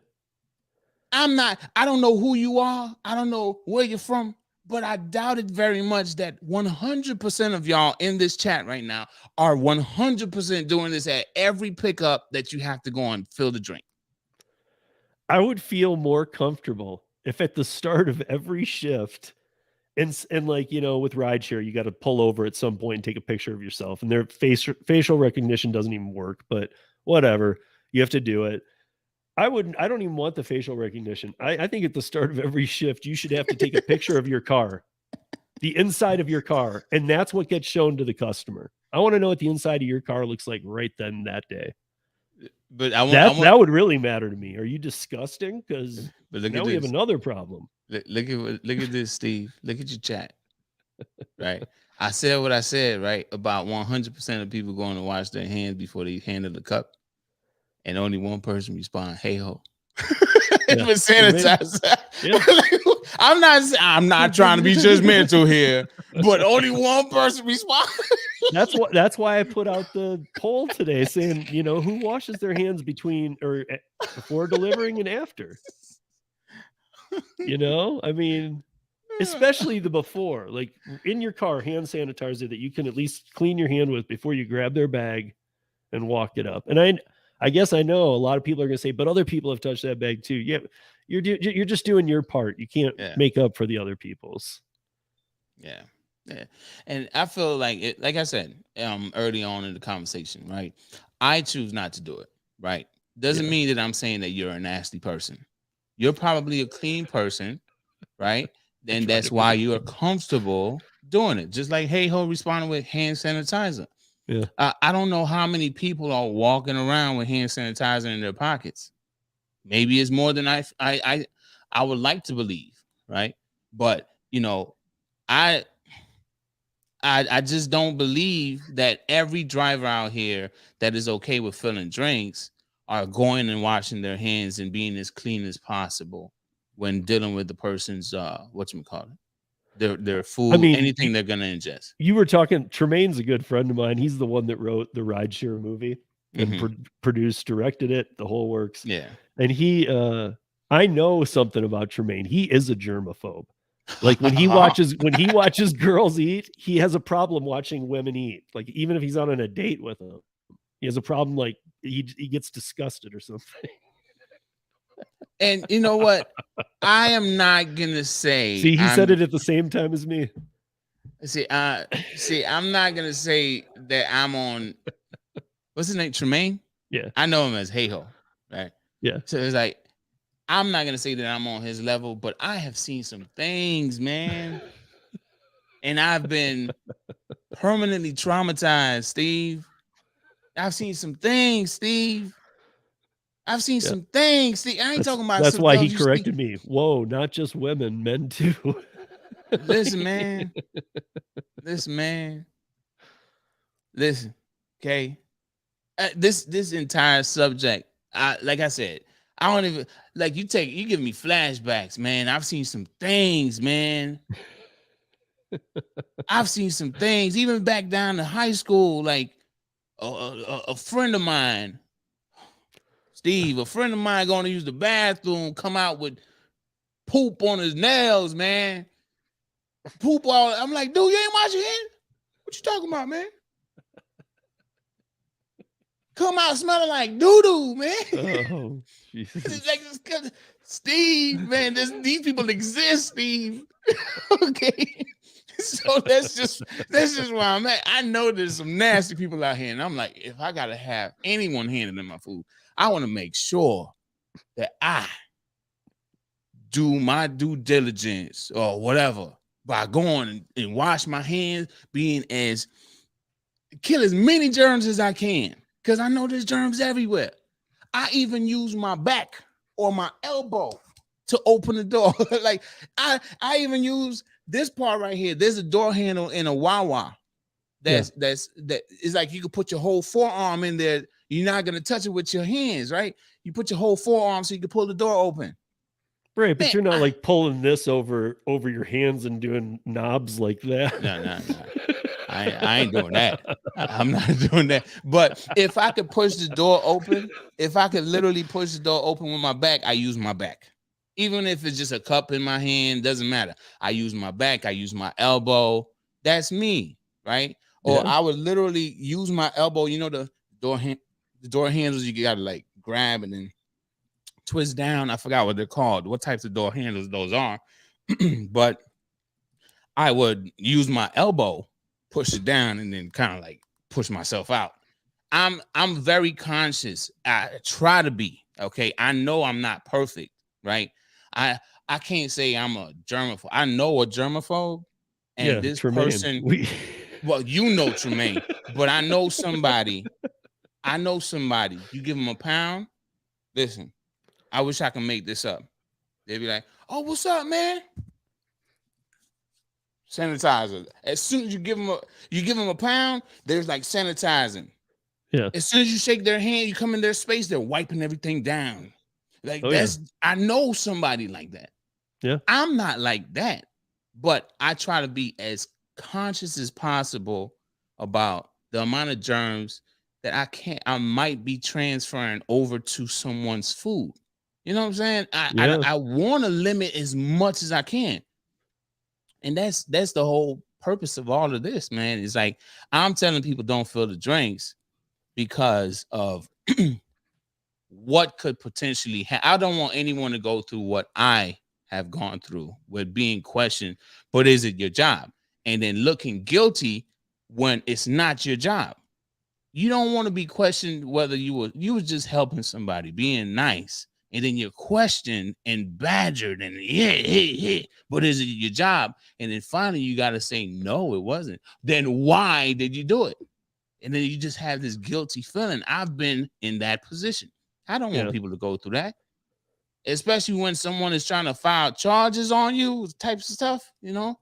I don't know who you are. I don't know where you're from, but I doubt it very much that 100% of y'all in this chat right now are 100% doing this at every pickup that you have to go and fill the drink. I would feel more comfortable if at the start of every shift, and like, with Rideshare, you got to pull over at some point and take a picture of yourself, and their facial recognition doesn't even work, but whatever, you have to do it. I don't even want the facial recognition. I think at the start of every shift, you should have to take a picture of your car, the inside of your car. And that's what gets shown to the customer. I want to know what the inside of your car looks like right then that day. But that would really matter to me. Are you disgusting? Because now we have another problem. Look at this, Steve. Look at your chat. Right. I said what I said, right? About 100% of people going to wash their hands before they handle the cup. And only one person respond, hey ho. With sanitizer. Yeah. I'm not trying to be judgmental here, but only one person responds. That's why I put out the poll today saying, who washes their hands before delivering and after. I mean, especially the before, like in your car, hand sanitizer that you can at least clean your hand with before you grab their bag and walk it up. And I guess I know a lot of people are going to say, but other people have touched that bag too. Yeah, you're just doing your part. You can't make up for the other people's. Yeah. And I feel like I said early on in the conversation, right? I choose not to do it, right? Doesn't mean that I'm saying that you're a nasty person. You're probably a clean person, right? Then that's why you are comfortable doing it. Just like Hey Ho responded with hand sanitizer. Yeah. I don't know how many people are walking around with hand sanitizer in their pockets. Maybe it's more than I would like to believe, right? But I just don't believe that every driver out here that is okay with filling drinks are going and washing their hands and being as clean as possible when dealing with the person's whatchamacallit, their food, anything they're gonna ingest. You were talking, Tremaine's a good friend of mine. He's the one that wrote the Rideshare movie and produced, directed it, the whole works. Yeah. And he I know something about Tremaine. He is a germaphobe. Like when he watches girls eat, he has a problem watching women eat. Like even if he's on a date with them, he has a problem. Like he gets disgusted or something. And you know what? I am not gonna say. See, he said it at the same time as me. See, I'm not gonna say that I'm on. What's his name? Tremaine. Yeah, I know him as Hey Ho, right? Yeah. So it's like I'm not gonna say that I'm on his level, but I have seen some things, man, and I've been permanently traumatized, Steve. I've seen some things, Steve. I've seen some things. Steve. I ain't talking about. That's why he corrected me. Whoa, not just women, men too. Listen, man. Listen. Okay. This entire subject, like I said, I don't even like you give me flashbacks, man. I've seen some things, man. I've seen some things, even back down to high school. Like a friend of mine, Steve, going to use the bathroom, come out with poop on his nails, man. Poop all. I'm like, dude, you ain't wash your hands? What you talking about, man? Come out smelling like doo-doo, man. Oh, Jesus. Like, Steve, man, these people exist, Steve. Okay. So that's just where I'm at. I know there's some nasty people out here, and I'm like, if I gotta have anyone handling my food, I want to make sure that I do my due diligence or whatever by going and wash my hands, kill as many germs as I can. Because I know there's germs everywhere. I even use my back or my elbow to open the door. Like I even use this part right here. There's a door handle in a Wawa. That is like you can put your whole forearm in there. You're not gonna touch it with your hands, right? You put your whole forearm so you can pull the door open. Right, but you're not like pulling this over your hands and doing knobs like that. No. I ain't doing that. I'm not doing that. But if I could push the door open, if I could literally push the door open with my back, I use my back. Even if it's just a cup in my hand, doesn't matter. I use my back. I use my elbow. That's me, right? Or I would literally use my elbow. You know the door handles you gotta like grab and then twist down. I forgot what they're called. What types of door handles those are? But I would use my elbow, push it down, and then kind of like push myself out. I'm very conscious. I try to be, okay. I know I'm not perfect, right? I can't say I'm a germaphobe. I know a germaphobe, and this Tremaine. person, well, you know Tremaine, but I know somebody. You give them a pound. Listen, I wish I could make this up. They'd be like, "Oh, what's up, man?" Sanitizer. As soon as you give them a pound, there's like sanitizing. Yeah. As soon as you shake their hand, you come in their space, they're wiping everything down. Like Oh, yeah. I know somebody like that. Yeah. I'm not like that, but I try to be as conscious as possible about the amount of germs that I might be transferring over to someone's food. You know what I'm saying? Yeah. I want to limit as much as I can. And that's the whole purpose of all of this, man. It's like I'm telling people don't fill the drinks because of what could potentially I don't want anyone to go through what I have gone through with being questioned, but is it your job? And then looking guilty when it's not your job. You don't want to be questioned whether you were just helping somebody, being nice, and then you're questioned and badgered and yeah, but is it your job? And then finally you got to say no, it wasn't. Then why did you do it? And then you just have this guilty feeling. I've been in that position. I don't want people to go through that, especially when someone is trying to file charges on you, types of stuff. You know,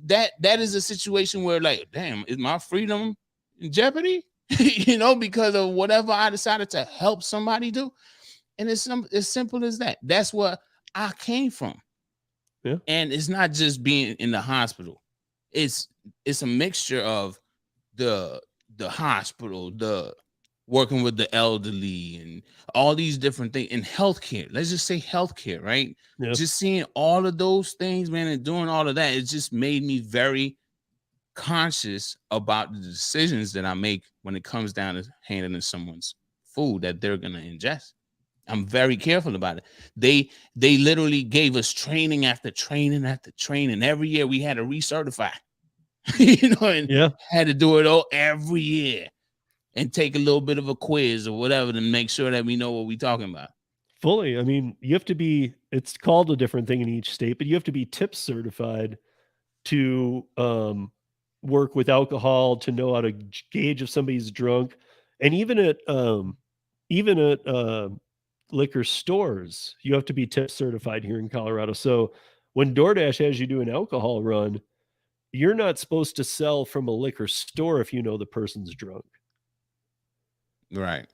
that is a situation where, like, damn, is my freedom in jeopardy? You know, because of whatever I decided to help somebody do. And it's as simple as that. That's where I came from. Yeah. And it's not just being in the hospital. It's a mixture of the hospital, the working with the elderly, and all these different things in healthcare. Let's just say healthcare, right? Yeah. Just seeing all of those things, man, and doing all of that, it just made me very conscious about the decisions that I make when it comes down to handling someone's food that they're gonna ingest. I'm very careful about it. They literally gave us training after training after training. Every year we had to recertify, you know, and had to do it all every year and take a little bit of a quiz or whatever to make sure that we know what we're talking about. Fully. I mean, you have to be, it's called a different thing in each state, but you have to be TIPS certified to work with alcohol, to know how to gauge if somebody's drunk. And even at liquor stores, you have to be TIPS certified here in Colorado. So when DoorDash has you do an alcohol run, you're not supposed to sell from a liquor store if you know the person's drunk. Right.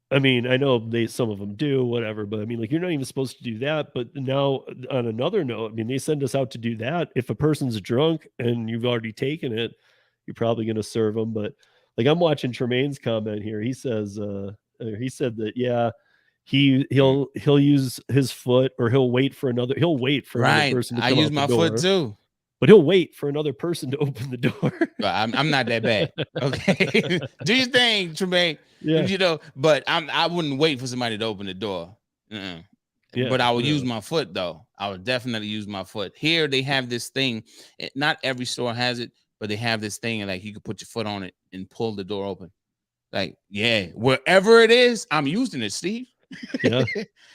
I mean, I know some of them do, whatever, but I mean, like, you're not even supposed to do that. But now, on another note, I mean, they send us out to do that. If a person's drunk and you've already taken it, you're probably going to serve them. But like, I'm watching Tremaine's comment here. He says, he said that, yeah, he'll use his foot, or he'll wait for another person to come out the door. I use my foot too. But he'll wait for another person to open the door. I'm not that bad. Okay. Do your thing, Tremaine. Yeah. You know, but I wouldn't wait for somebody to open the door. Yeah, but I would use my foot, though. I would definitely use my foot. Here they have this thing. Not every store has it, but they have this thing, and like you can put your foot on it and pull the door open. Like, yeah, wherever it is, I'm using it, Steve. Yeah.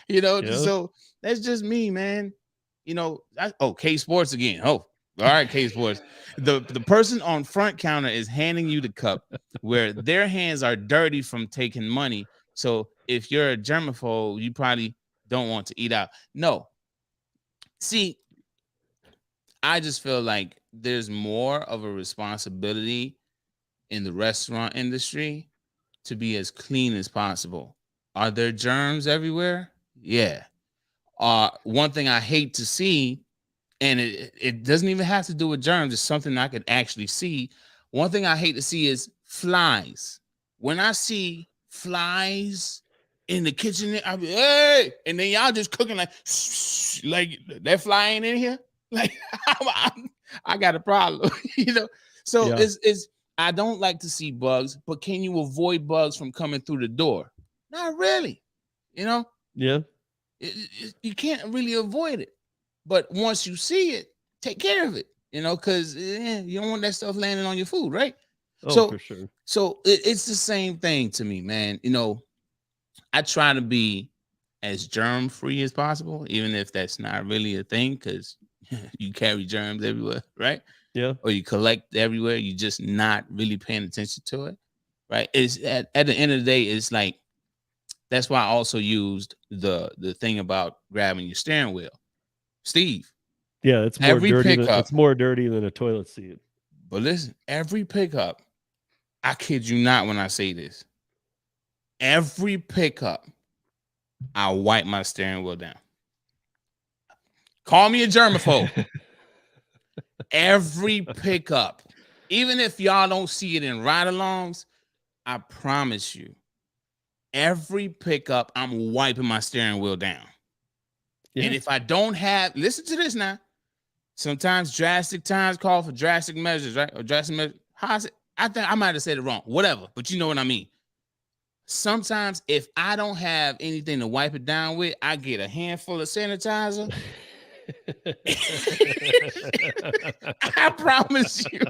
You know, so that's just me, man. You know, K Sports again. Oh, all right, K Sports. The person on front counter is handing you the cup where their hands are dirty from taking money. So if you're a germaphobe, you probably don't want to eat out. No. See, I just feel like there's more of a responsibility in the restaurant industry to be as clean as possible. Are there germs everywhere? Yeah. One thing I hate to see, and it doesn't even have to do with germs, it's something I could actually see. One thing I hate to see is flies. When I see flies in the kitchen, I'll be, hey, and then y'all just cooking like that fly ain't in here. Like I got a problem, you know. So it's I don't like to see bugs, but can you avoid bugs from coming through the door? Not really, you know. Yeah. You can't really avoid it. But once you see it, take care of it, you know, because you don't want that stuff landing on your food, right? Oh, for sure. So it's the same thing to me, man. You know, I try to be as germ-free as possible, even if that's not really a thing, because you carry germs everywhere, right? Yeah. Or you collect everywhere. You're just not really paying attention to it, right? It's at the end of the day, it's like, that's why I also used the thing about grabbing your steering wheel. Steve. Yeah, it's more dirty. It's more dirty than a toilet seat. But listen, every pickup, I kid you not when I say this, every pickup, I wipe my steering wheel down. Call me a germaphobe. Every pickup, even if y'all don't see it in ride-alongs, I promise you, every pickup, I'm wiping my steering wheel down. Yeah. And if I don't have, listen to this now. Sometimes drastic times call for drastic measures, right? Or drastic measures. I think I might have said it wrong. Whatever, but you know what I mean. Sometimes if I don't have anything to wipe it down with, I get a handful of sanitizer. I promise you.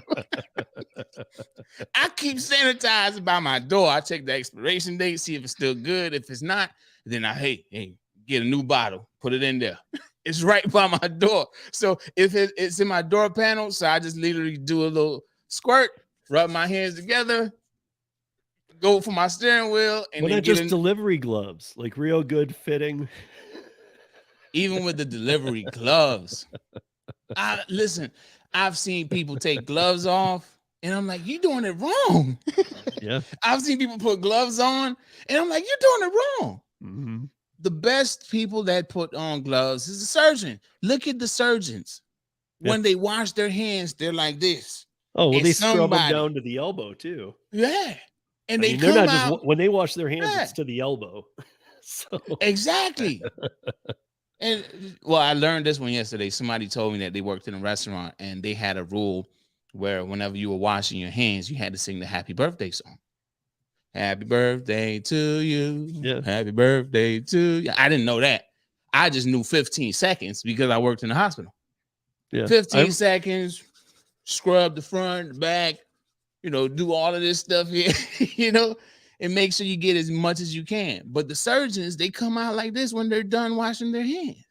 I keep sanitizing by my door. I check the expiration date, see if it's still good. If it's not, then I get a new bottle, put it in there. It's right by my door. So if it's in my door panel, so I just literally do a little squirt, rub my hands together, go for my steering wheel, and why then not just delivery gloves, like real good fitting. Even with the delivery gloves, listen, I've seen people take gloves off, and I'm like, you're doing it wrong. Yeah, I've seen people put gloves on, and I'm like, you're doing it wrong. Mm-hmm. The best people that put on gloves is the surgeon. Look at the surgeons. When they wash their hands, they're like this. Oh, well, they scrub them down to the elbow too. Yeah. And they're not just, when they wash their hands, it's to the elbow. So exactly. And well, I learned this one yesterday. Somebody told me that they worked in a restaurant and they had a rule where whenever you were washing your hands, you had to sing the happy birthday song. Happy birthday to you. Yeah. Happy birthday to you. I didn't know that. I just knew 15 seconds because I worked in the hospital. Yeah. 15 seconds, scrub the front, the back, do all of this stuff here, and make sure you get as much as you can. But the surgeons, they come out like this when they're done washing their hands.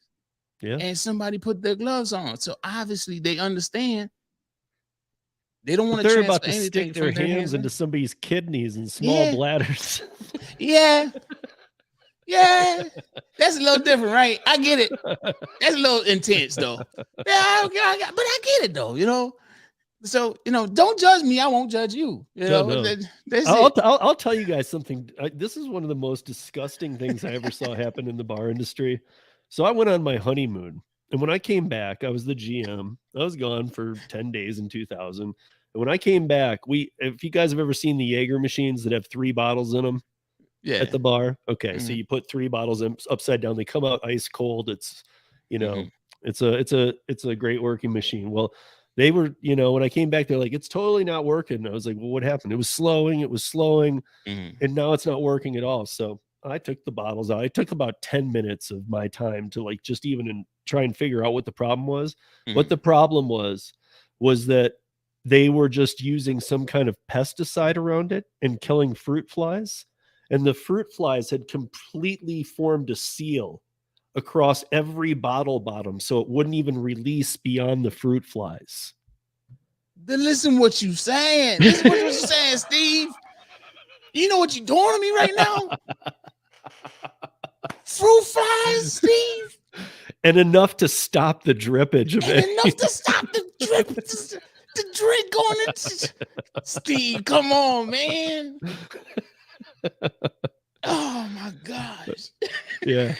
Yeah. And somebody put their gloves on. So obviously they understand. They don't want to. They're about to stick their hands into somebody's kidneys and small bladders. Yeah. Yeah. That's a little different, right? I get it. That's a little intense, though. Yeah, but I get it, though, So, don't judge me. I won't judge you. I'll tell you guys something. This is one of the most disgusting things I ever saw happen in the bar industry. So I went on my honeymoon. And when I came back, I was the GM. I was gone for 10 days in 2000. And when I came back, if you guys have ever seen the Jaeger machines that have 3 bottles in them at the bar. Okay. So you put 3 bottles in upside down. They come out ice cold. It's, it's a great working machine. Well, they were, when I came back, they're like, it's totally not working. I was like, well, what happened? It was slowing. And now it's not working at all. So I took the bottles out. I took about 10 minutes of my time to just even try and figure out what the problem was. What the problem was that they were just using some kind of pesticide around it and killing fruit flies. And the fruit flies had completely formed a seal across every bottle bottom, so it wouldn't even release beyond the fruit flies. Then listen what you saying. Listen what you're saying, Steve. You know what you're doing to me right now? Fruit flies, Steve. And enough to stop the drippage of it. Enough to stop the drip. The drink going into Steve. Come on, man. Oh my gosh. Yeah.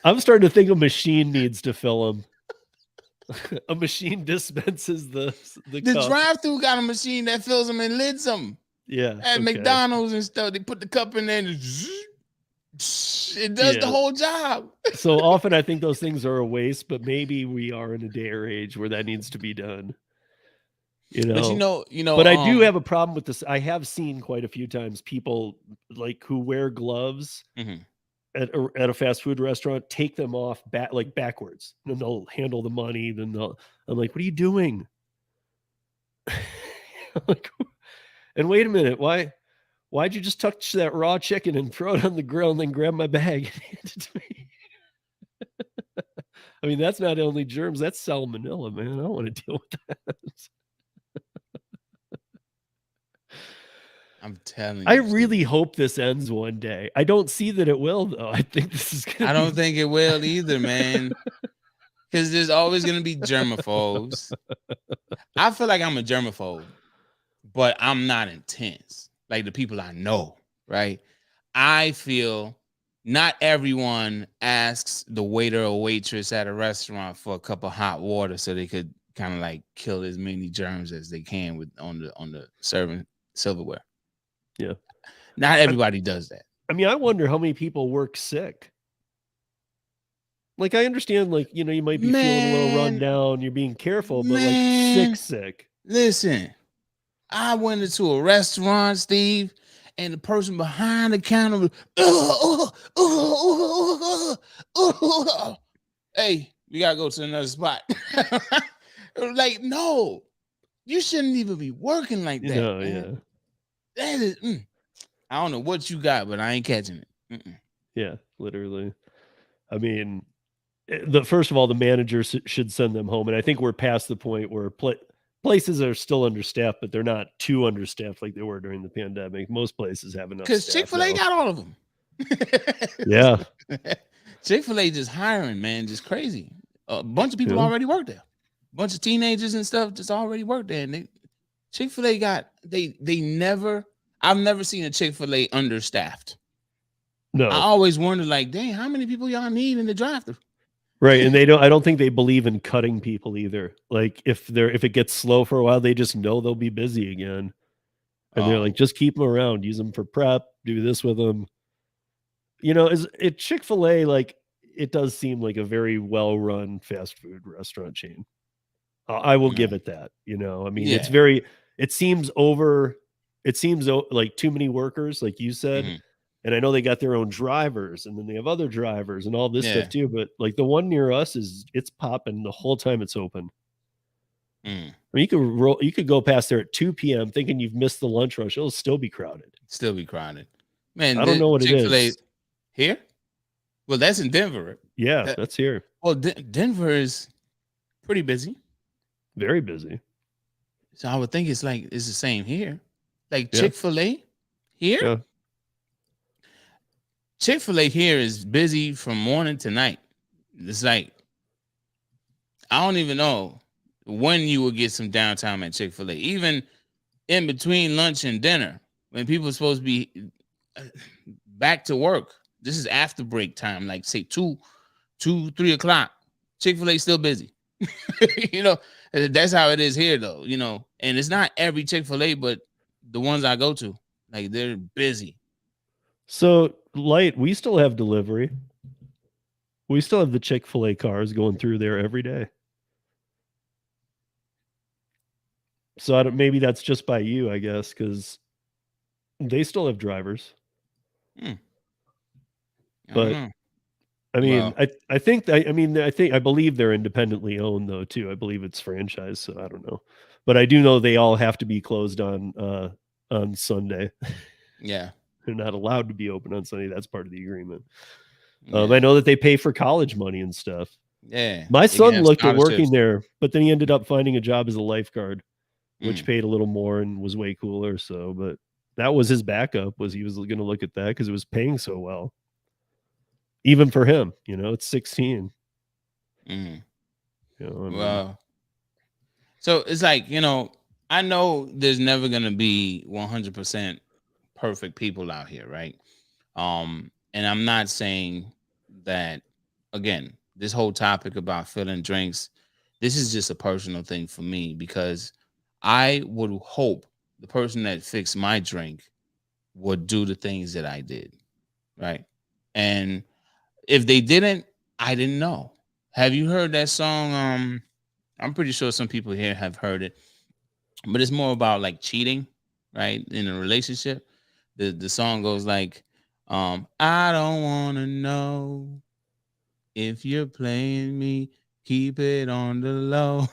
I'm starting to think a machine needs to fill them. A machine dispenses the drive-thru got a machine that fills them and lids them. Yeah. At McDonald's and stuff, they put the cup in there and it does the whole job. So often I think those things are a waste, but maybe we are in a day or age where that needs to be done. But I do have a problem with this. I have seen quite a few times people who wear gloves at a fast food restaurant, take them off backwards, and they'll handle the money. I'm like, what are you doing? And wait a minute, why'd you just touch that raw chicken and throw it on the grill and then grab my bag and hand it to me? I mean, that's not only germs, that's salmonella, man. I don't want to deal with that. I'm telling you. I really hope this ends one day. I don't see that it will, though. I think this is I don't think it will either, man. Because there's always going to be germaphobes. I feel like I'm a germaphobe, but I'm not intense. Like the people I know, right? I feel not everyone asks the waiter or waitress at a restaurant for a cup of hot water so they could kind of like kill as many germs as they can with on the serving silverware. Yeah. Not everybody does that. I mean, I wonder how many people work sick. Like, I understand, like, you know, you might be feeling a little run down, you're being careful, but like sick. Listen, I went into a restaurant, Steve, and the person behind the counter was, hey, we gotta go to another spot. Like, no, you shouldn't even be working like that. No, man. That is, I don't know what you got, but I ain't catching it. Yeah, literally. I mean, first of all, the managers should send them home, and I think we're past the point where places are still understaffed, but they're not too understaffed like they were during the pandemic. Most places have enough. Because Chick-fil-A got all of them. Yeah. Chick-fil-A just hiring, man, just crazy. A bunch of people already work there. A bunch of teenagers and stuff just already work there. And Chick-fil-A got I've never seen a Chick-fil-A understaffed. No. I always wondered, like, dang, how many people y'all need in the drive-thru? Right. And I don't think they believe in cutting people either. Like if it gets slow for a while, they just know they'll be busy again. And they're like, just keep them around, use them for prep, do this with them. You know, Chick-fil-A, like, it does seem like a very well-run fast food restaurant chain. I will give it that, you know. I mean, it seems like too many workers, like you said. And I know they got their own drivers, and then they have other drivers and all this stuff too. But like the one near us it's popping the whole time it's open. I mean, you could go past there at 2 p.m. thinking you've missed the lunch rush. It'll still be crowded. Man, I don't know what Chick-fil-A it is. Here? Well, that's in Denver. Yeah, that's here. Well, Denver is pretty busy. Very busy. So I would think it's the same here. Like Chick-fil-A here? Yeah. Chick-fil-A here is busy from morning to night. It's like, I don't even know when you will get some downtime at Chick-fil-A. Even in between lunch and dinner, when people are supposed to be back to work. This is after break time, like say 2, 3 o'clock. Chick-fil-A still busy. You know, that's how it is here though, you know. And it's not every Chick-fil-A, but the ones I go to, like they're busy. So Light, we still have delivery. We still have the Chick-fil-A cars going through there every day. So maybe that's just by you, I guess, because they still have drivers. But I mean, I believe they're independently owned though too. I believe it's franchised, so I don't know. But I do know they all have to be closed on Sunday. Yeah. They're not allowed to be open on Sunday. That's part of the agreement. I know that they pay for college money and stuff. Yeah. My son looked at working there, but then he ended up finding a job as a lifeguard, which paid a little more and was way cooler. So, but that was his backup, was he was going to look at that because it was paying so well. Even for him, you know, it's 16. You know, well, so it's like, you know, I know there's never going to be 100% perfect people out here, right? And I'm not saying that, again, this whole topic about filling drinks, this is just a personal thing for me, because I would hope the person that fixed my drink would do the things that I did, right? And if they didn't, I didn't know. Have you heard that song? I'm pretty sure some people here have heard it, but it's more about like cheating, right? In a relationship. The song goes like, I don't want to know if you're playing me, keep it on the low,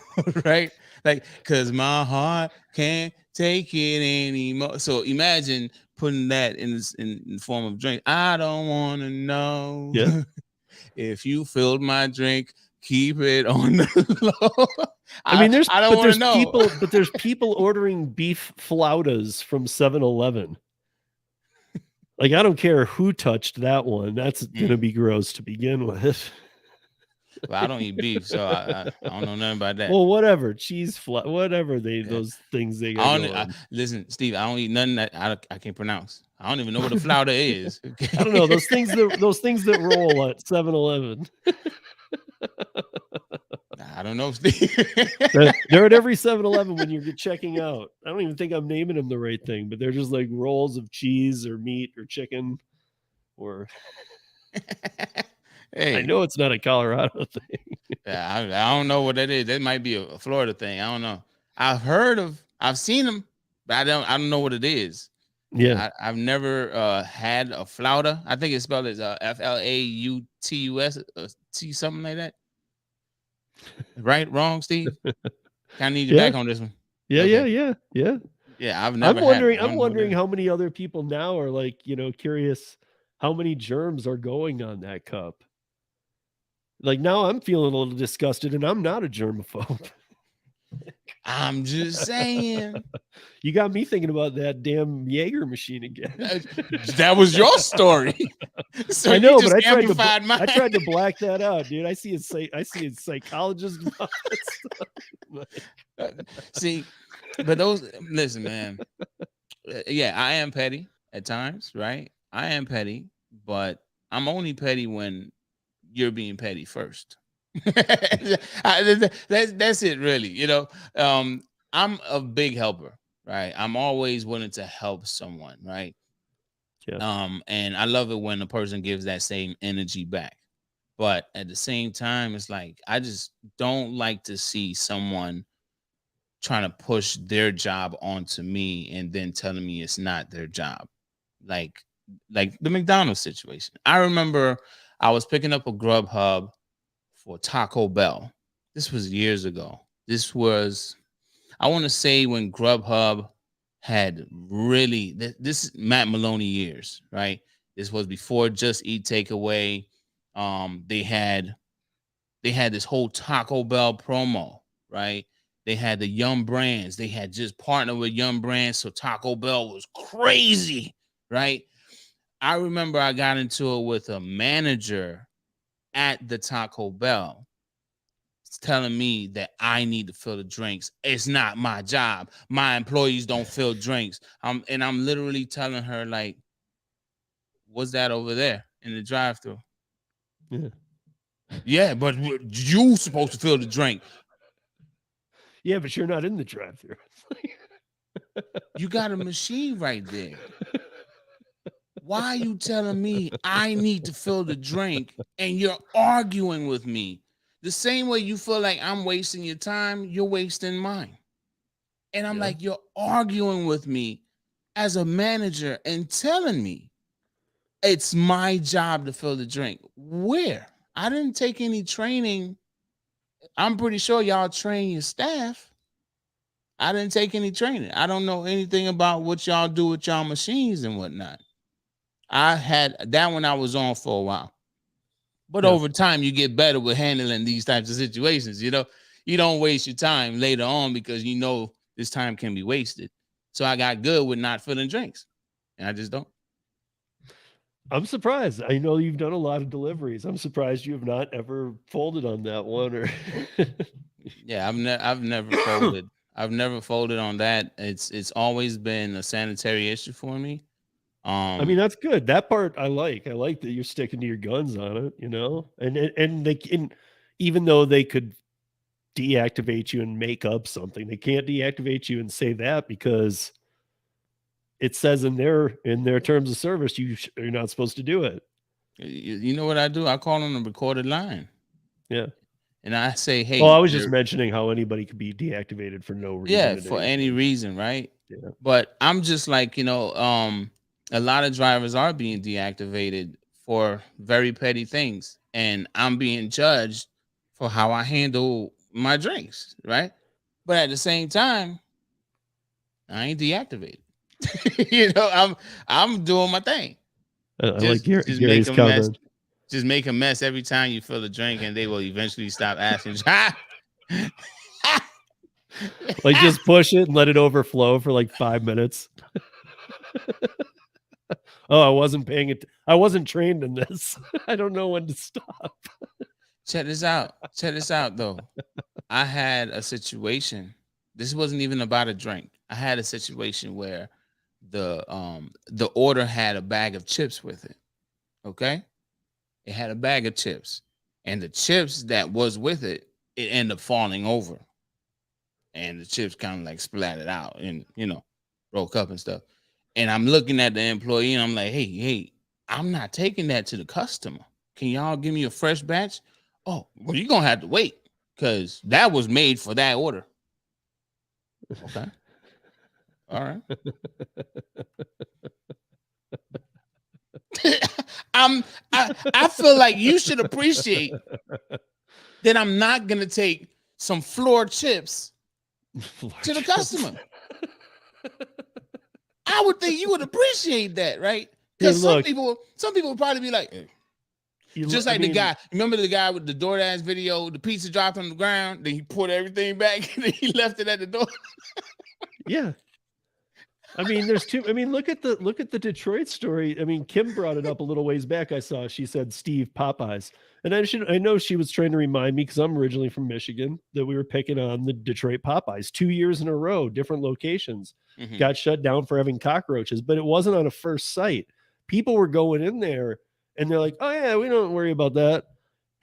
right? Like, cause my heart can't take it anymore. So imagine putting that in the form of drink. I don't want to know if you filled my drink, keep it on the low. I mean, I don't want to know. But there's people ordering beef flautas from 7-Eleven. Like, I don't care who touched that one. That's going to be gross to begin with. Well, I don't eat beef, so I don't know nothing about that. Well, whatever, whatever those things they got going. Listen, Steve, I don't eat nothing that I can't pronounce. I don't even know what a flounder is. Okay? I don't know those things that roll at 7-Eleven. I don't know, Steve. They're at every 7-Eleven when you're checking out. I don't even think I'm naming them the right thing, but they're just like rolls of cheese or meat or chicken. Or hey, I know it's not a Colorado thing. Yeah, I don't know what that is. That might be a Florida thing. I don't know. I've seen them, but I don't know what it is. Yeah, I've never had a flounder. I think it's spelled as FLAUTUS, T something like that. Right? Wrong, Steve? Kind of need you back on this one. Yeah, Okay. yeah. I've never. I'm wondering how many other people now are like, curious how many germs are going on that cup. Like now I'm feeling a little disgusted, and I'm not a germaphobe. I'm just saying. You got me thinking about that damn Jaeger machine again. That was your story. So I know, but I tried to black that out, dude. I see a psychologist about that stuff. See, but listen, man. Yeah, I am petty at times, right? I am petty, but I'm only petty when you're being petty first. That's it, really. I'm a big helper, right? I'm always willing to help someone, right? Yeah. And I love it when a person gives that same energy back. But at the same time, it's like I just don't like to see someone trying to push their job onto me and then telling me it's not their job. Like the McDonald's situation. I remember I was picking up a Grubhub for Taco Bell. This was years ago. This was, I want to say, when Grubhub had really, this is Matt Maloney years, right? This was before Just Eat Takeaway. They had this whole Taco Bell promo, right? They had the Yum Brands. They had just partnered with Yum Brands, so Taco Bell was crazy, right? I remember I got into it with a manager at the Taco Bell. It's telling me that I need to fill the drinks. It's not my job. My employees don't fill drinks. And I'm literally telling her, like, what's that over there in the drive-thru? Yeah, but you supposed to fill the drink. Yeah, but you're not in the drive-thru. You got a machine right there. Why are you telling me I need to fill the drink and you're arguing with me? The same way you feel like I'm wasting your time, you're wasting mine. And I'm like, you're arguing with me as a manager and telling me it's my job to fill the drink. Where? I didn't take any training. I'm pretty sure y'all train your staff. I didn't take any training. I don't know anything about what y'all do with y'all machines and whatnot. I had that when I was on for a while. But over time, you get better with handling these types of situations. You don't waste your time later on because you know this time can be wasted. So I got good with not filling drinks. And I just don't. I'm surprised. I know you've done a lot of deliveries. I'm surprised you have not ever folded on that one. Or yeah, I've never folded. I've never folded on that. It's always been a sanitary issue for me. I mean, that's good. That part I like. I like that you're sticking to your guns on it, and they can, even though they could deactivate you and make up something, they can't deactivate you and say that because it says in their terms of service, you're not supposed to do it. You know what I do? I call on a recorded line. Yeah. And I say, hey. Well, I was just mentioning how anybody could be deactivated for no reason. Yeah, for any reason, right? Yeah. But I'm just like, a lot of drivers are being deactivated for very petty things. And I'm being judged for how I handle my drinks, right? But at the same time, I ain't deactivated. I'm doing my thing. I like Gary's comment. Just make a mess every time you fill a drink, and they will eventually stop asking. Like just push it and let it overflow for like 5 minutes. Oh, I wasn't paying it. I wasn't trained in this. I don't know when to stop. Check this out. Check this out, though. I had a situation. This wasn't even about a drink. I had a situation where the order had a bag of chips with it. Okay, it had a bag of chips, and the chips that was with it, it ended up falling over, and the chips kind of like splattered out and broke up and stuff. And I'm looking at the employee and I'm like, hey, I'm not taking that to the customer. Can y'all give me a fresh batch? Oh, well, you're gonna have to wait because that was made for that order. Okay. All right. I feel like you should appreciate that I'm not gonna take some floor chips to the customer. I would think you would appreciate that, right? Because some people would probably be like, just like the guy. Remember the guy with the DoorDash video? The pizza dropped on the ground, then he poured everything back, and then he left it at the door. Yeah. I mean, there's two. I mean, look at the Detroit story. I mean, Kim brought it up a little ways back. I saw she said Steve Popeyes, and I know she was trying to remind me because I'm originally from Michigan that we were picking on the Detroit Popeyes 2 years in a row, different locations, got shut down for having cockroaches, but it wasn't on a first site. People were going in there and they're like, oh yeah, we don't worry about that.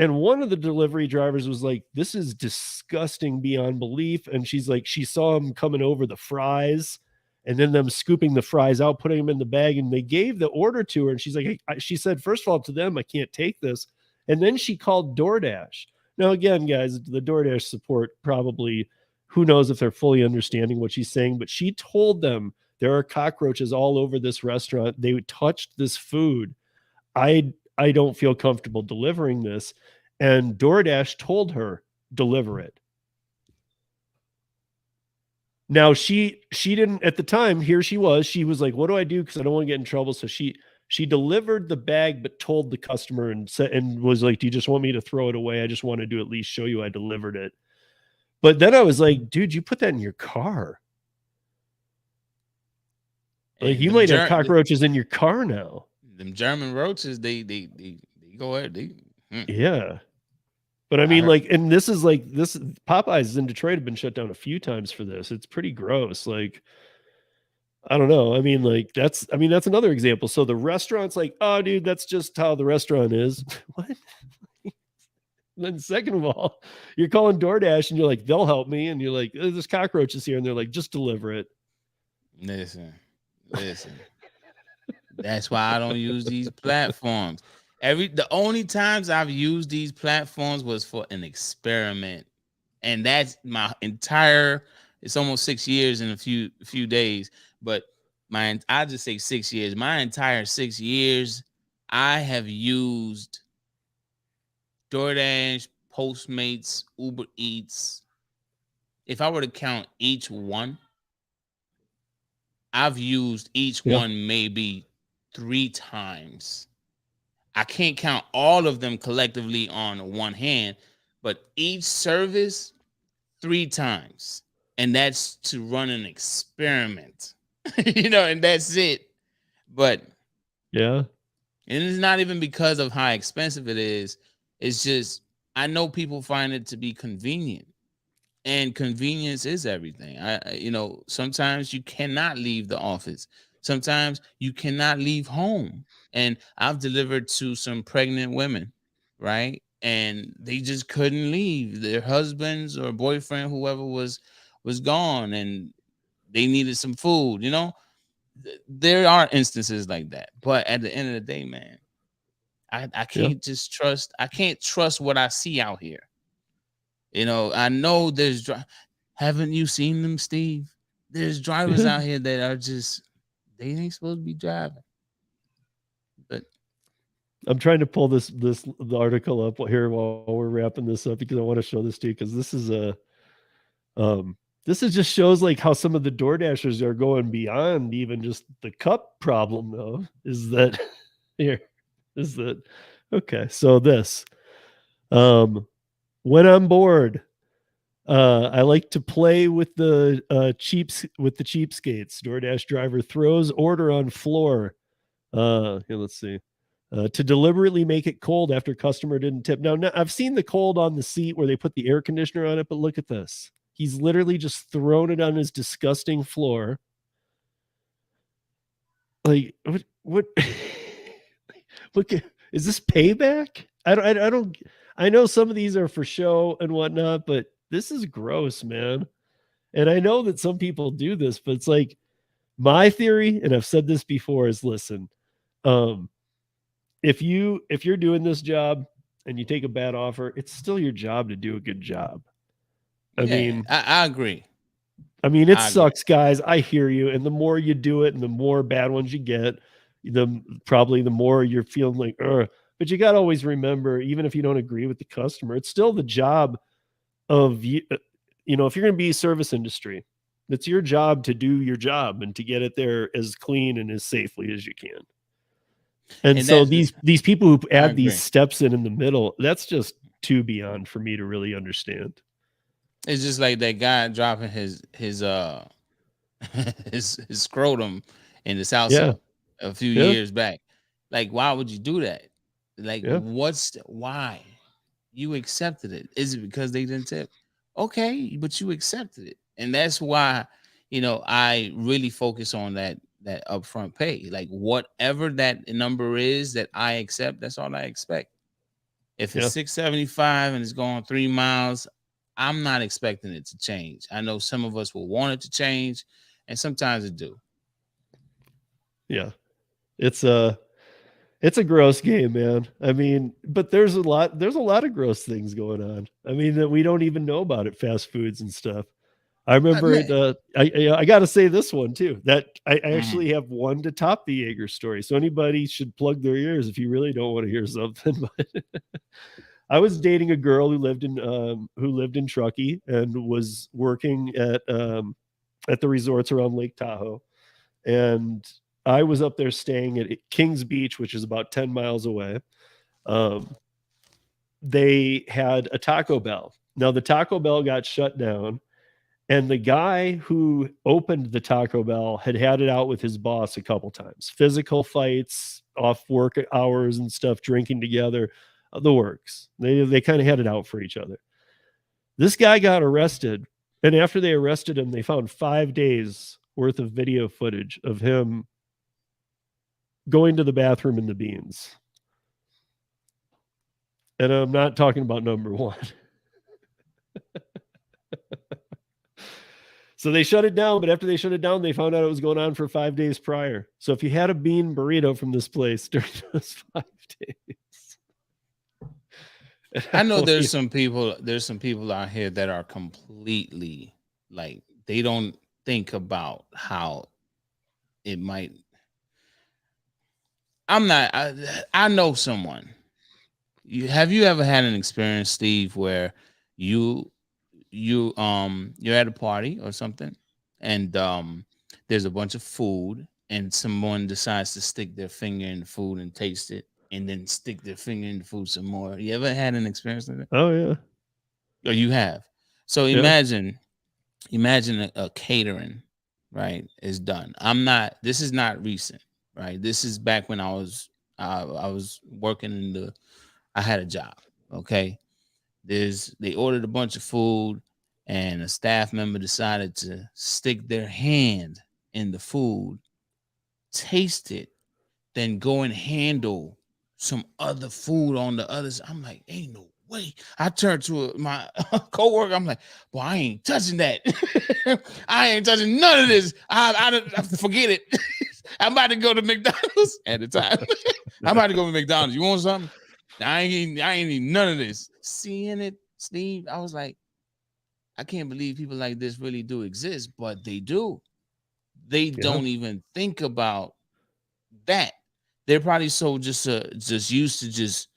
And one of the delivery drivers was like, this is disgusting beyond belief. And she's like, she saw him coming over the fries and then them scooping the fries out, putting them in the bag. And they gave the order to her. And she's like, she said, first of all, to them, I can't take this. And then she called DoorDash. Now, again, guys, the DoorDash support probably, who knows if they're fully understanding what she's saying, but she told them there are cockroaches all over this restaurant. They touched this food. I don't feel comfortable delivering this. And DoorDash told her, deliver it. Now she didn't at the time. Here she was like, what do I do? Because I don't want to get in trouble. So she delivered the bag, but told the customer and was like, do you just want me to throw it away? I just wanted to at least show you I delivered it. But then I was like, dude, you put that in your car. Like, you might have cockroaches in your car now. Them German roaches, they go ahead. Yeah. But I mean, like, and this Popeyes in Detroit have been shut down a few times for this. It's pretty gross. Like, I don't know. I mean, like, that's another example. So the restaurant's like, oh, dude, that's just how the restaurant is. What? Then second of all, you're calling DoorDash and you're like, they'll help me. And you're like, there's cockroaches here. And they're like, just deliver it. Listen. That's why I don't use these platforms. The only times I've used these platforms was for an experiment. And that's my entire, it's almost 6 years in a few days, but I just say 6 years. My entire 6 years, I have used DoorDash, Postmates, Uber Eats. If I were to count each one, I've used each one maybe 3 times. I can't count all of them collectively on one hand, but each service 3 times. And that's to run an experiment, and that's it. But yeah, and it's not even because of how expensive it is. It's just, I know people find it to be convenient, and convenience is everything. Sometimes you cannot leave the office. Sometimes you cannot leave home. And I've delivered to some pregnant women, right? And they just couldn't leave. Their husbands or boyfriend, whoever was gone, and they needed some food, There are instances like that. But at the end of the day, man, I can't just trust. I can't trust what I see out here. I know there's. Haven't you seen them, Steve? There's drivers out here that are just, they ain't supposed to be driving. But I'm trying to pull the article up here while we're wrapping this up, because I want to show this to you, because this is just shows like how some of the DoorDashers are going beyond even just the cup problem, though. Okay, so this when I'm bored, I like to play with the cheapskates. DoorDash driver throws order on floor. Here, let's see. To deliberately make it cold after customer didn't tip. Now, I've seen the cold on the seat where they put the air conditioner on it, but look at this. He's literally just thrown it on his disgusting floor. Like, what look, is this payback? I know some of these are for show and whatnot, but this is gross, man. And I know that some people do this, but it's like, my theory, and I've said this before, is listen, if you're doing this job and you take a bad offer, it's still your job to do a good job. I agree. I mean, it sucks, guys. I hear you. And the more you do it and the more bad ones you get, probably the more you're feeling like, but you got to always remember, even if you don't agree with the customer, it's still the job of you. If you're going to be service industry, it's your job to do your job and to get it there as clean and as safely as you can. And so these people who add these steps in the middle, that's just too beyond for me to really understand. It's just like that guy dropping his scrotum in the salsa a few years back. Like, why would you do that? Like, why? You accepted it. Is it because they didn't tip? Okay, but you accepted it. And that's why, I really focus on that upfront pay. Like, whatever that number is that I accept, that's all I expect. If it's $6.75 and it's going 3 miles, I'm not expecting it to change. I know some of us will want it to change, and sometimes it do. Yeah. It's a gross game, man. I mean, but there's a lot of gross things going on. I mean, that we don't even know about at fast foods and stuff. I remember I got to say this one too, that I actually have one to top the Jaeger story. So anybody should plug their ears if you really don't want to hear something. But I was dating a girl who lived in Truckee and was working at the resorts around Lake Tahoe. And I was up there staying at Kings Beach, which is about 10 miles away. They had a Taco Bell. Now the Taco Bell got shut down. And the guy who opened the Taco Bell had it out with his boss a couple times. Physical fights, off work hours and stuff, drinking together, the works. They kind of had it out for each other. This guy got arrested. And after they arrested him, they found 5 days worth of video footage of him going to the bathroom in the beans. And I'm not talking about number one. So they shut it down, but after they shut it down, they found out it was going on for 5 days prior. So if you had a bean burrito from this place during those 5 days. I know there's some people out here that are completely like, they don't think about how it might. I know someone. Have you ever had an experience, Steve, where you're at a party or something, and there's a bunch of food, and someone decides to stick their finger in the food and taste it, and then stick their finger in the food some more? You ever had an experience like that? Oh yeah. Or you have. So imagine a catering, right, is done. This is not recent, right? This is back when I was working I had a job. Okay. They ordered a bunch of food, and a staff member decided to stick their hand in the food, taste it, then go and handle some other food on the other side. I'm like, ain't no way. I turned to my coworker. I'm like, well, I ain't touching that. I ain't touching none of this. I forget it. I'm about to go to McDonald's at the time. I'm about to go to McDonald's. You want something? I ain't eating none of this. Seeing it, Steve, I was like, I can't believe people like this really do exist, but they do. They don't even think about that. They're probably so just used to just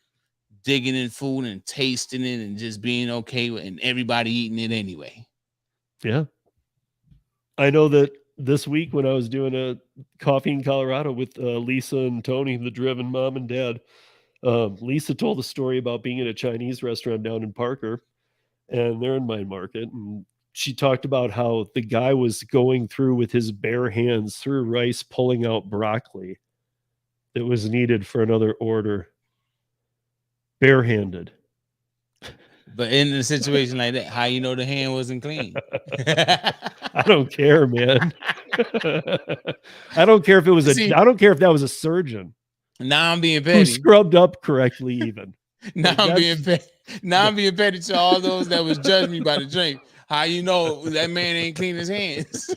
digging in food and tasting it and just being okay with, and everybody eating it anyway. Yeah. I know that this week when I was doing a coffee in Colorado with Lisa and Tony, the driven mom and dad, Lisa told a story about being at a Chinese restaurant down in Parker, and they're in my market. And she talked about how the guy was going through with his bare hands through rice, pulling out broccoli that was needed for another order. Barehanded. But in a situation like that, how you know the hand wasn't clean? I don't care, man. I don't care if it was I don't care if that was a surgeon. Now I'm being who petty. scrubbed up correctly, even. Now Like, I'm being petty. Now I'm being petty to all those that was judging me by the drink. How you know that man ain't clean his hands?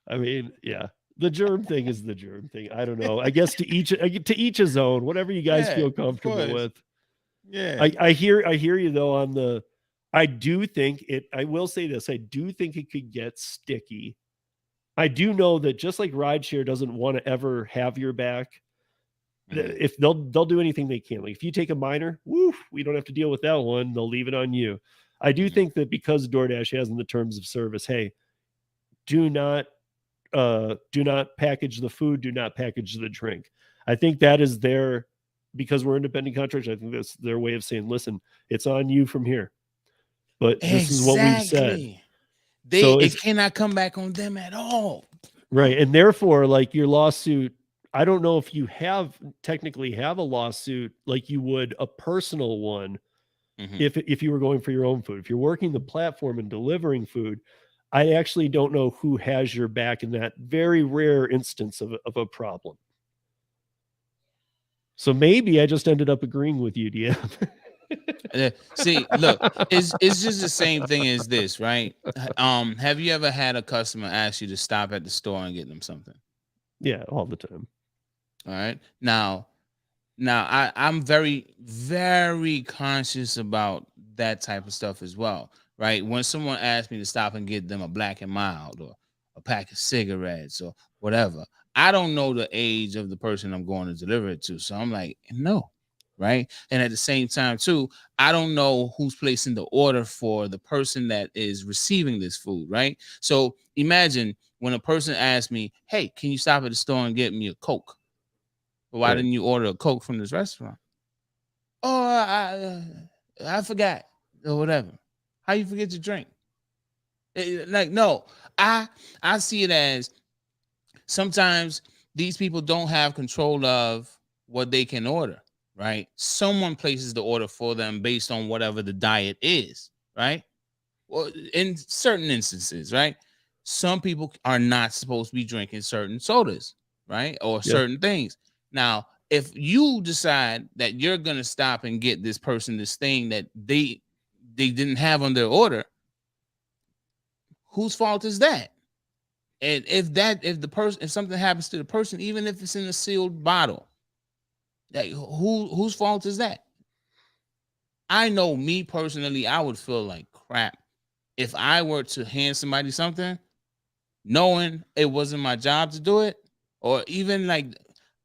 I mean, yeah. The germ thing is the germ thing. I don't know. I guess to each his own. Whatever you guys feel comfortable with. Yeah. I hear you though on the. I do think it. I will say this. I do think it could get sticky. I do know that just like Rideshare doesn't want to ever have your back. If they'll do anything they can. Like if you take a minor, woof, we don't have to deal with that one. They'll leave it on you. I do think that because DoorDash has in the terms of service, hey, do not package the food, do not package the drink. I think that is because we're independent contractors. I think that's their way of saying, listen, it's on you from here. But this is what we've said. It cannot come back on them at all. Right. And therefore, like your lawsuit, I don't know if you technically have a lawsuit like you would a personal one if you were going for your own food. If you're working the platform and delivering food, I actually don't know who has your back in that very rare instance of a problem. So maybe I just ended up agreeing with you, DM. See, look, it's just the same thing as this, right? Have you ever had a customer ask you to stop at the store and get them something? Yeah, all the time. All right. Now I'm very, very conscious about that type of stuff as well, right? When someone asks me to stop and get them a Black and Mild or a pack of cigarettes or whatever, I don't know the age of the person I'm going to deliver it to. So I'm like, no, right? And at the same time, too, I don't know who's placing the order for the person that is receiving this food, right? So imagine when a person asks me, hey, can you stop at the store and get me a Coke? But why didn't you order a Coke from this restaurant? Oh, I forgot or whatever. How you forget to drink? Like, no, I see it as sometimes these people don't have control of what they can order, right? Someone places the order for them based on whatever the diet is, right? Well, in certain instances, right? Some people are not supposed to be drinking certain sodas, right? Or certain things. Now, if you decide that you're going to stop and get this person this thing that they didn't have on their order, whose fault is that? And if something happens to the person, even if it's in a sealed bottle, like whose fault is that? I know me personally, I would feel like crap if I were to hand somebody something knowing it wasn't my job to do it, or even like,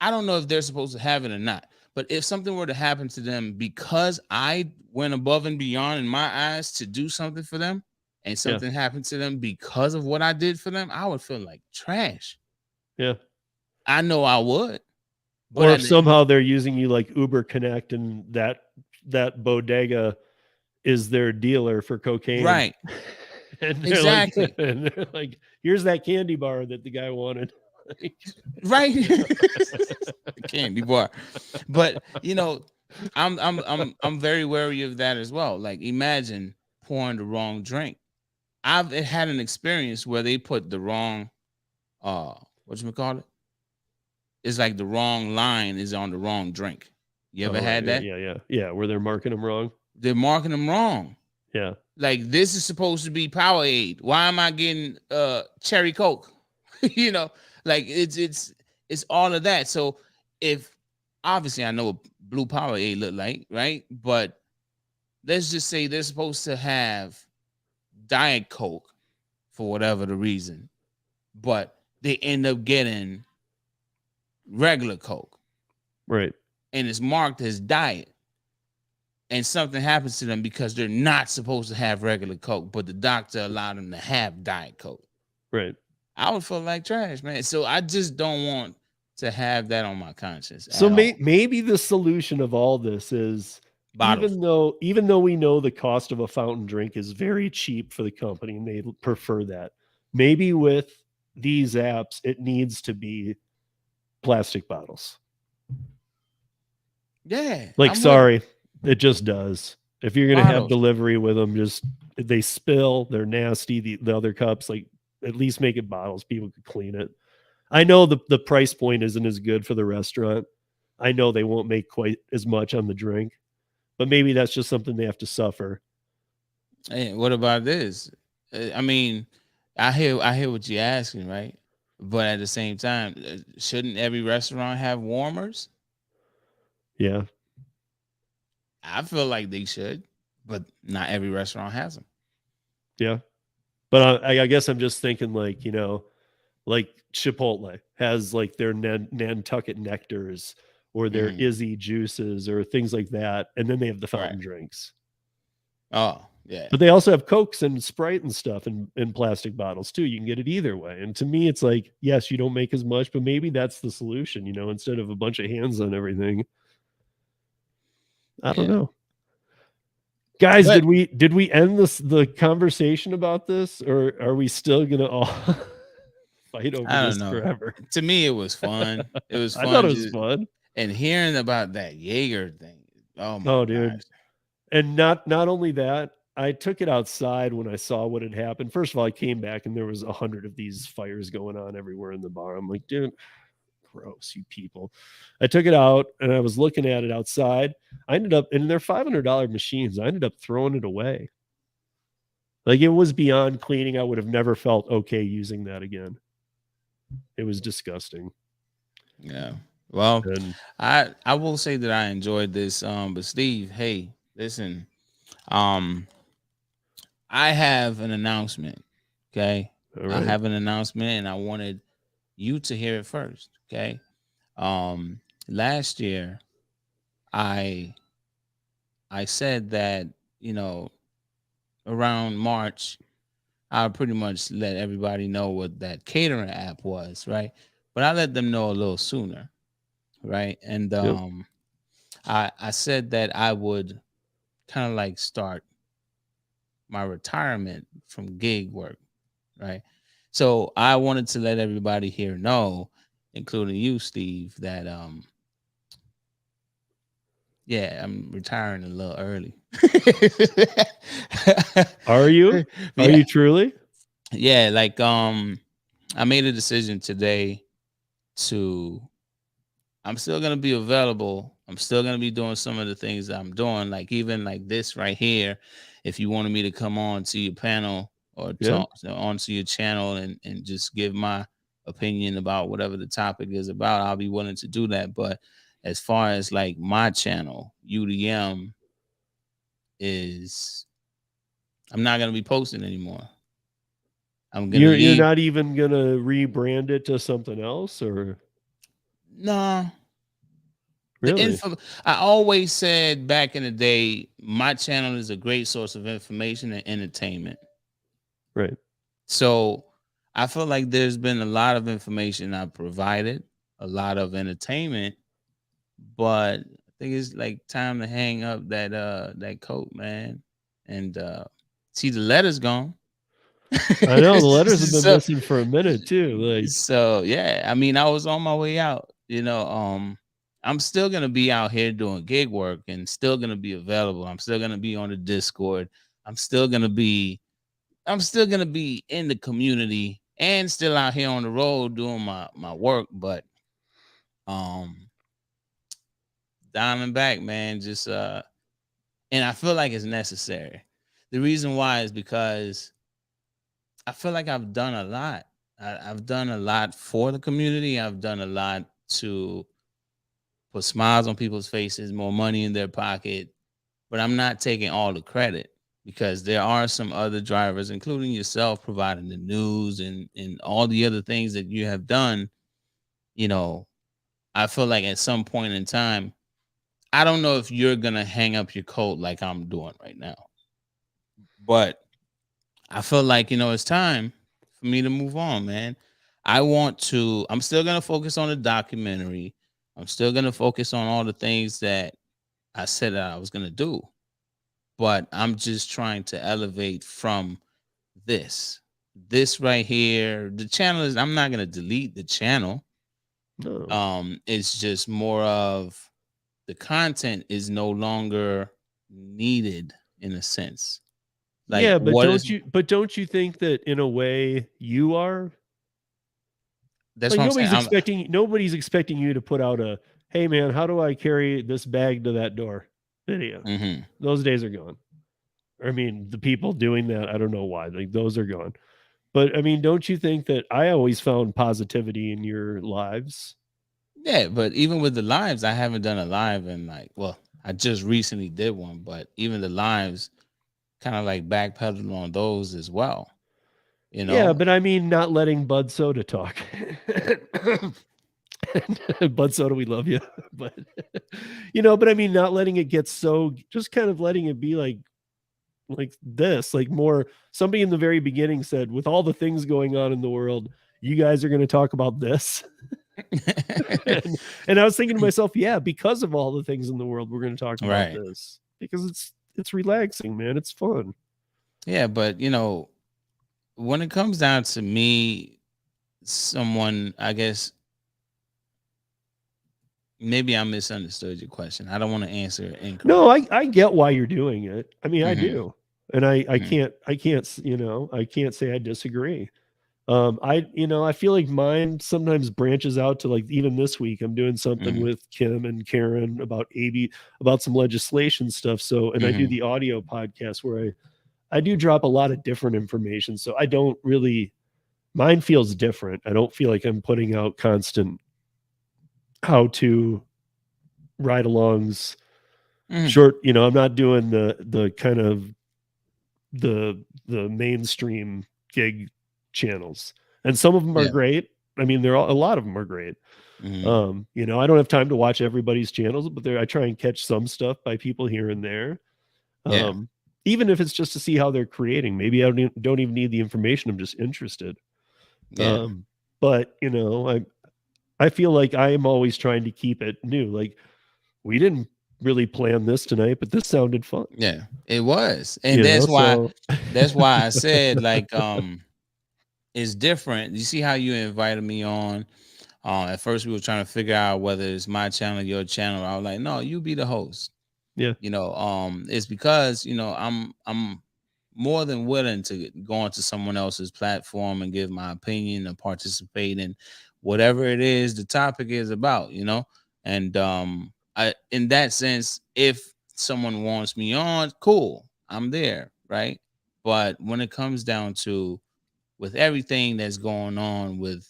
I don't know if they're supposed to have it or not, but if something were to happen to them because I went above and beyond in my eyes to do something for them, and something happened to them because of what I did for them, I would feel like trash. Yeah. I know I would. But or if somehow they're using you like Uber Connect and that bodega is their dealer for cocaine. Right. And exactly. And they're like, here's that candy bar that the guy wanted. Right. Candy bar. But I'm very wary of that as well. Like, imagine pouring the wrong drink. I've had an experience where they put the wrong whatchamacallit? It's like the wrong line is on the wrong drink. You ever had that? Yeah, where they're marking them wrong. They're marking them wrong. Yeah. Like, this is supposed to be Powerade. Why am I getting cherry Coke? Like it's all of that. So if obviously I know what blue Powerade look like, right? But let's just say they're supposed to have Diet Coke for whatever the reason, but they end up getting regular Coke. Right. And it's marked as diet. And something happens to them because they're not supposed to have regular Coke, but the doctor allowed them to have Diet Coke. Right. I would feel like trash, man. So I just don't want to have that on my conscience. So maybe the solution of all this is bottles. Even though we know the cost of a fountain drink is very cheap for the company and they prefer that, maybe with these apps, it needs to be plastic bottles. Yeah. Like, sorry, it just does. If you're going to have delivery with them, just they spill, they're nasty. The other cups, like, at least make it bottles. People could clean it. I know the price point isn't as good for the restaurant. I know they won't make quite as much on the drink, but maybe that's just something they have to suffer. Hey, what about this? I mean, I hear what you're asking, right? But at the same time, shouldn't every restaurant have warmers? Yeah. I feel like they should, but not every restaurant has them. Yeah. But I guess I'm just thinking, like, like Chipotle has like their Nantucket nectars or their Izzy juices or things like that. And then they have the fountain drinks. Oh, yeah. But they also have Cokes and Sprite and stuff in plastic bottles too. You can get it either way. And to me, it's like, yes, you don't make as much, but maybe that's the solution, instead of a bunch of hands on everything. I don't know. Guys, did we end the conversation about this, or are we still gonna all fight over this forever? To me, it was fun. It was fun. I thought it was fun. And hearing about that Jaeger thing. Oh my dude. gosh. And not only that, I took it outside when I saw what had happened. First of all, I came back and there was 100 of these fires going on everywhere in the bar. I'm like, dude, gross, you people. I took it out and I was looking at it outside. I ended up, and they're $500 machines. I ended up throwing it away. Like, it was beyond cleaning. I would have never felt okay using that again. It was disgusting. Yeah. Well, I will say that I enjoyed this. But Steve, hey, listen, I have an announcement. Okay. Right. I have an announcement and I wanted you to hear it first. Okay. Last year I said that, around March, I pretty much let everybody know what that catering app was, right? But I let them know a little sooner, right? And I said that I would kind of like start my retirement from gig work, right? So I wanted to let everybody here know, including you, Steve, that yeah, I'm retiring a little early. Are you? Yeah. Are you truly? Yeah, like I made a decision today I'm still gonna be available. I'm still gonna be doing some of the things that I'm doing, like even like this right here. If you wanted me to come on to your panel or talk onto your channel and just give my opinion about whatever the topic is about, I'll be willing to do that. But as far as like my channel, UDM, I'm not gonna be posting anymore. I'm gonna You're not even gonna rebrand it to something else, or no. Really? I always said back in the day, my channel is a great source of information and entertainment. Right. So I feel like there's been a lot of information I've provided, a lot of entertainment, but I think it's like time to hang up that coat, man. And see, the letter's gone. I know the letters have been missing for a minute too. So yeah, I mean, I was on my way out. I'm still gonna be out here doing gig work and still gonna be available. I'm still gonna be on the Discord. I'm still gonna be in the community and still out here on the road doing my work. But down and back, man, just and I feel like it's necessary. The reason why is because I feel like I've done a lot. I've done a lot for the community. I've done a lot to put smiles on people's faces, more money in their pocket. But I'm not taking all the credit because there are some other drivers, including yourself, providing the news and all the other things that you have done. I feel like at some point in time, I don't know if you're going to hang up your coat like I'm doing right now. But I feel like, it's time for me to move on, man. I'm still going to focus on the documentary. I'm still going to focus on all the things that I said that I was going to do. But I'm just trying to elevate from this right here. The channel I'm not going to delete the channel, No. It's just more of the content is no longer needed in a sense. Like Yeah, but what is don't you think that in a way you are? that's Like what I'm saying. nobody's expecting you to put out a, hey man, how do I carry this bag to that door video? Mhm. Those days are gone. I mean, the people doing that, I don't know why. Like those are gone. But I mean, don't you think that I always found positivity in your lives? Yeah, but even with the lives, I haven't done a live in like, well, I just recently did one, but even the lives kind of like backpedaling on those as well. You Yeah, know? but I mean, not letting Bud Soda talk. Bud Soda, we love you, but but I mean, not letting it get so, just kind of letting it be like this, like more. Somebody in the very beginning said, with all the things going on in the world, you guys are going to talk about this. and I was thinking to myself, yeah, because of all the things in the world, we're going to talk about Right. this because it's relaxing, man. It's fun. Yeah, but when it comes down to me, someone, I guess maybe I misunderstood your question. I don't want to answer it incorrect. No, I get why you're doing it. I mean, I Hmm. do. And I Hmm. can't say I disagree. I feel like mine sometimes branches out to, like, even this week I'm doing something Hmm. with Kim and Karen about about some legislation stuff. So, and I do Hmm. the audio podcast where I do drop a lot of different information. So I don't really, mine feels different. I don't feel like I'm putting out constant how to ride alongs Hmm. short. I'm not doing the kind of the mainstream gig channels, and some of them are Yeah. great. I mean, a lot of them are great. Hmm. I don't have time to watch everybody's channels, but I try and catch some stuff by people here and there. Yeah. Even if it's just to see how they're creating. Maybe I don't even need the information. I'm just interested. Yeah. Um, but I feel like I am always trying to keep it new. Like, we didn't really plan this tonight, but this sounded fun. Yeah. It was. And that's why So I said like it's different. You see how you invited me on? At first we were trying to figure out whether it's my channel, your channel. I was like, no, you be the host. yeah, It's because I'm more than willing to go onto someone else's platform and give my opinion and participate in whatever it is the topic is about. And I in that sense, if someone wants me on, cool, I'm there, right? But when it comes down to with everything that's going on with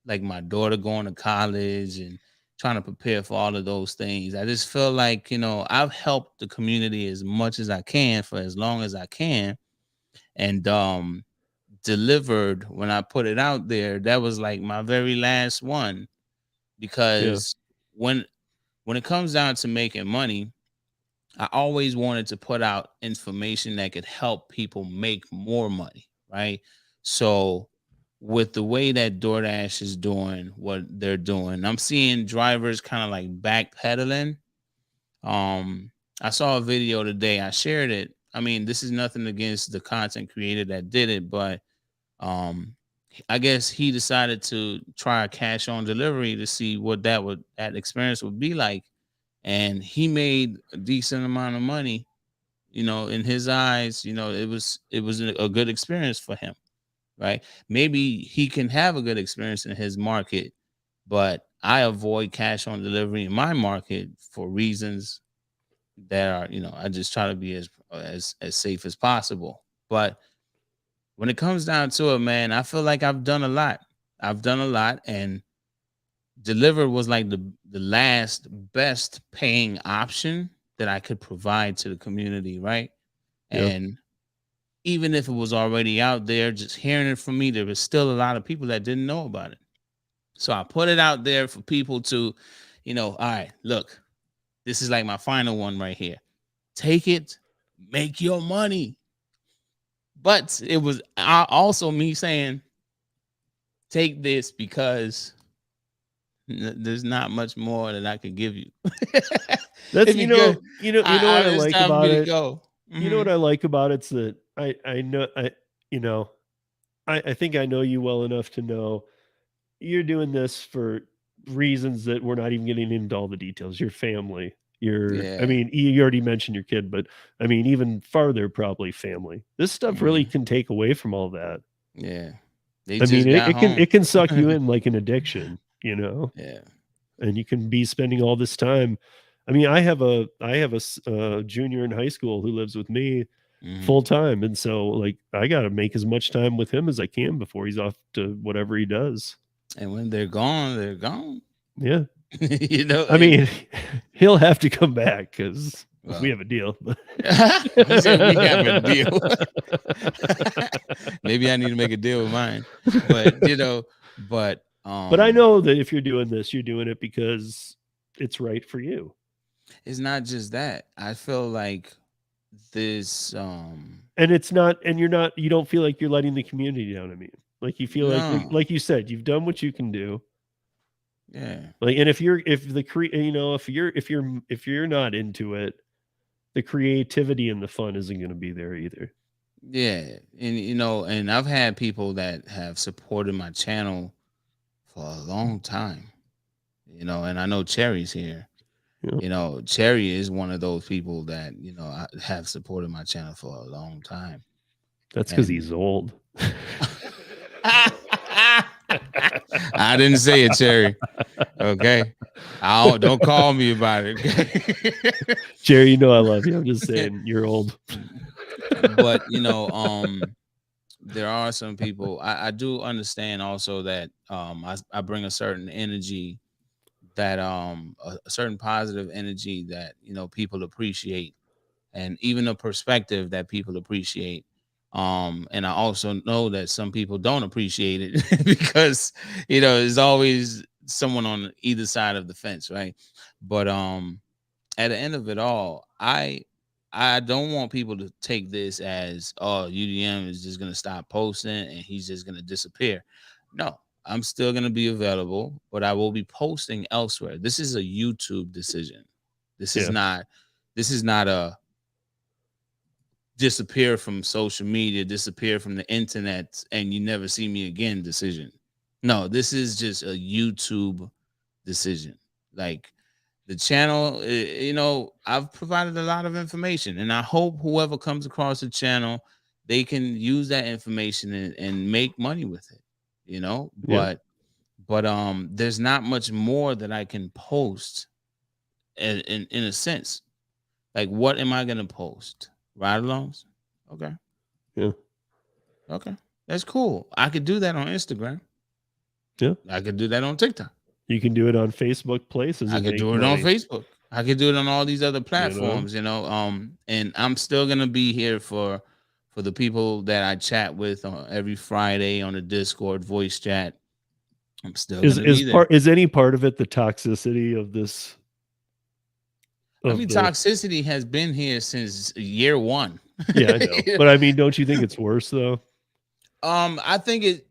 like my daughter going to college and trying to prepare for all of those things. I just feel like, I've helped the community as much as I can for as long as I can. And delivered when I put it out there, that was like my very last one. yeah, Because when it comes down to making money, I always wanted to put out information that could help people make more money, right? So, with the way that DoorDash is doing what they're doing, I'm seeing drivers kind of like backpedaling. Um, I saw a video today. I shared it. I mean, this is nothing against the content creator that did it, but um, I guess he decided to try a cash on delivery to see what that experience would be like, and he made a decent amount of money. In his eyes, it was a good experience for him, right? Maybe he can have a good experience in his market, but I avoid cash on delivery in my market for reasons that are, I just try to be as safe as possible. But when it comes down to it, man, I feel like I've done a lot. I've done a lot, and deliver was like the last best paying option that I could provide to the community, right? yeah. And even if it was already out there, just hearing it from me, there was still a lot of people that didn't know about it. So I put it out there for people to, all right, look, this is like my final one right here. Take it, make your money. But it was also me saying, take this because there's not much more that I could give you. That's If you could, what I it's like time for about me to it. go. You know Hmm. what I like about it's that I know you know I think I know you well enough to know you're doing this for reasons that we're not even getting into all the details. Your family, I mean, you already mentioned your kid, but I mean, even farther, probably family. This stuff really can take away from all that. Yeah. They I just mean, got home. it can suck you in like an addiction, you know? Yeah. And you can be spending all this time. I mean, I have a junior in high school who lives with me full time. And so like, I got to make as much time with him as I can before he's off to whatever he does. And when they're gone, they're gone. Yeah. You know, I mean, he'll have to come back because we have a deal. He said we have a deal. Maybe I need to make a deal with mine. But you know, but I know that if you're doing this, you're doing it because it's right for you. It's not just that. I feel like this and it's not, and you don't feel like you're letting the community down. I mean, like you feel like you said, you've done what you can do. Yeah. Like, and if you're not into it, the creativity and the fun isn't going to be there either. Yeah. And you know, and I've had people that have supported my channel for a long time, you know, and I know Cherry's here. Yeah. You know, Cherry is one of those people that, you know, I have supported my channel for a long time. That's because he's old. I didn't say it, Cherry. Okay. Don't call me about it. Okay? Jerry, you know I love you. I'm just saying you're old. But you know, there are some people I do understand also that I bring a certain energy that a certain positive energy that, you know, people appreciate, and even a perspective that people appreciate. And I also know that some people don't appreciate it because, you know, there's always someone on either side of the fence, right? But at the end of it all, I don't want people to take this as, oh, UDM is just gonna stop posting and he's just gonna disappear. No, I'm still gonna be available, but I will be posting elsewhere. This is a YouTube decision. This is not a disappear from social media, disappear from the internet, and you never see me again decision. No, this is just a YouTube decision. Like the channel, you know, I've provided a lot of information, and I hope whoever comes across the channel, they can use that information and make money with it, you know. But there's not much more that I can post in a sense. Like, what am I gonna post? Ride-alongs? Okay. Yeah. Okay. That's cool. I could do that on Instagram. Yeah. I could do that on TikTok. You can do it on Facebook Places. I could do it on Facebook. I could do it on all these other platforms, you know. And I'm still gonna be here for the people that I chat with on every Friday on the Discord voice chat. I'm still gonna be there. Is any part of it the toxicity of this? I mean, toxicity has been here since year one. Yeah, I know. But I mean, don't you think it's worse though? I think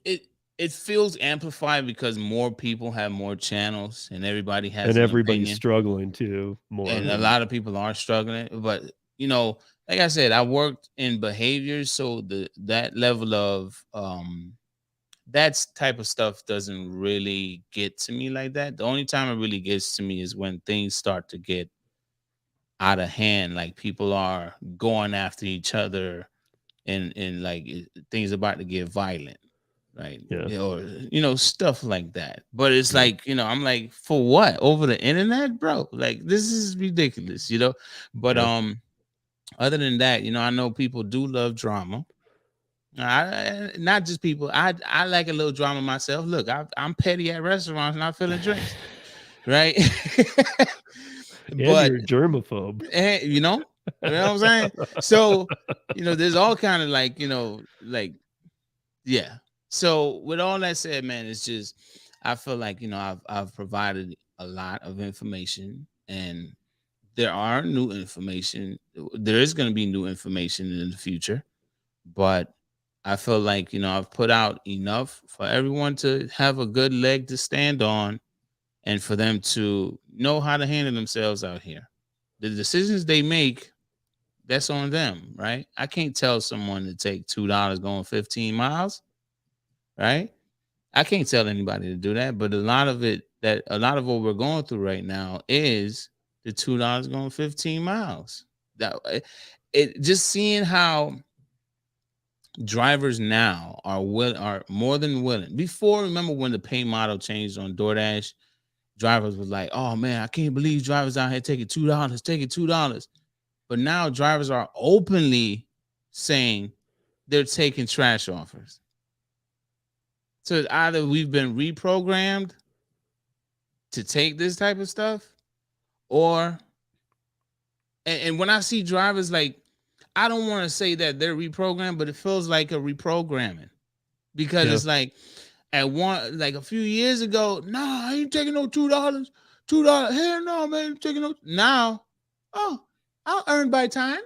it feels amplified because more people have more channels and everybody has, and everybody's struggling too more. And a lot of people are struggling. But you know, like I said, I worked in behaviors, so that level of that type of stuff doesn't really get to me like that. The only time it really gets to me is when things start to get out of hand, like people are going after each other and like things about to get violent, right? Yeah. Or, you know, stuff like that. But it's like, you know, I'm like, for what? Over the internet, bro? Like, this is ridiculous, you know? But other than that, you know, I know people do love drama. Not just people. I like a little drama myself. Look, I'm petty at restaurants, not filling drinks, right? But you're a germaphobe. And, you know what I'm saying? So, you know, there's all kind of like, you know, like, yeah. So with all that said, man, it's just, I feel like, you know, I've provided a lot of information, and there are new information. There is going to be new information in the future, but I feel like, you know, I've put out enough for everyone to have a good leg to stand on, and for them to know how to handle themselves out here. The decisions they make, that's on them, right? I can't tell someone to take $2 going 15 miles, right? I can't tell anybody to do that, but a lot of what we're going through right now is the $2 going 15 miles. That it just seeing how drivers now are more than willing. Before, remember when the pay model changed on DoorDash, drivers was like, "Oh man, I can't believe drivers out here taking $2. But now drivers are openly saying they're taking trash offers. So it's either we've been reprogrammed to take this type of stuff, or and when I see drivers, like, I don't want to say that they're reprogrammed, but it feels like a reprogramming, because it's like like a few years ago, I ain't taking no $2. Hell no, man, I'm taking no. Now, oh, I'll earn by time.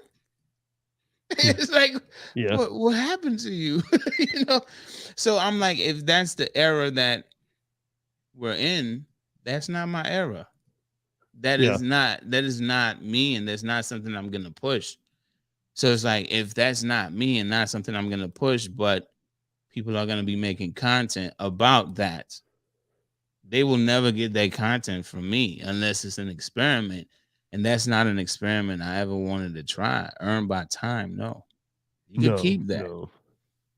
It's like, what happened to you? So I'm like, if that's the era that we're in, that's not my era. That is not me, and that's not something I'm gonna push. So it's like, if that's not me and not something I'm gonna push, but people are gonna be making content about that, they will never get that content from me unless it's an experiment. And that's not an experiment I ever wanted to try. Earn by time, no. You can keep that. No.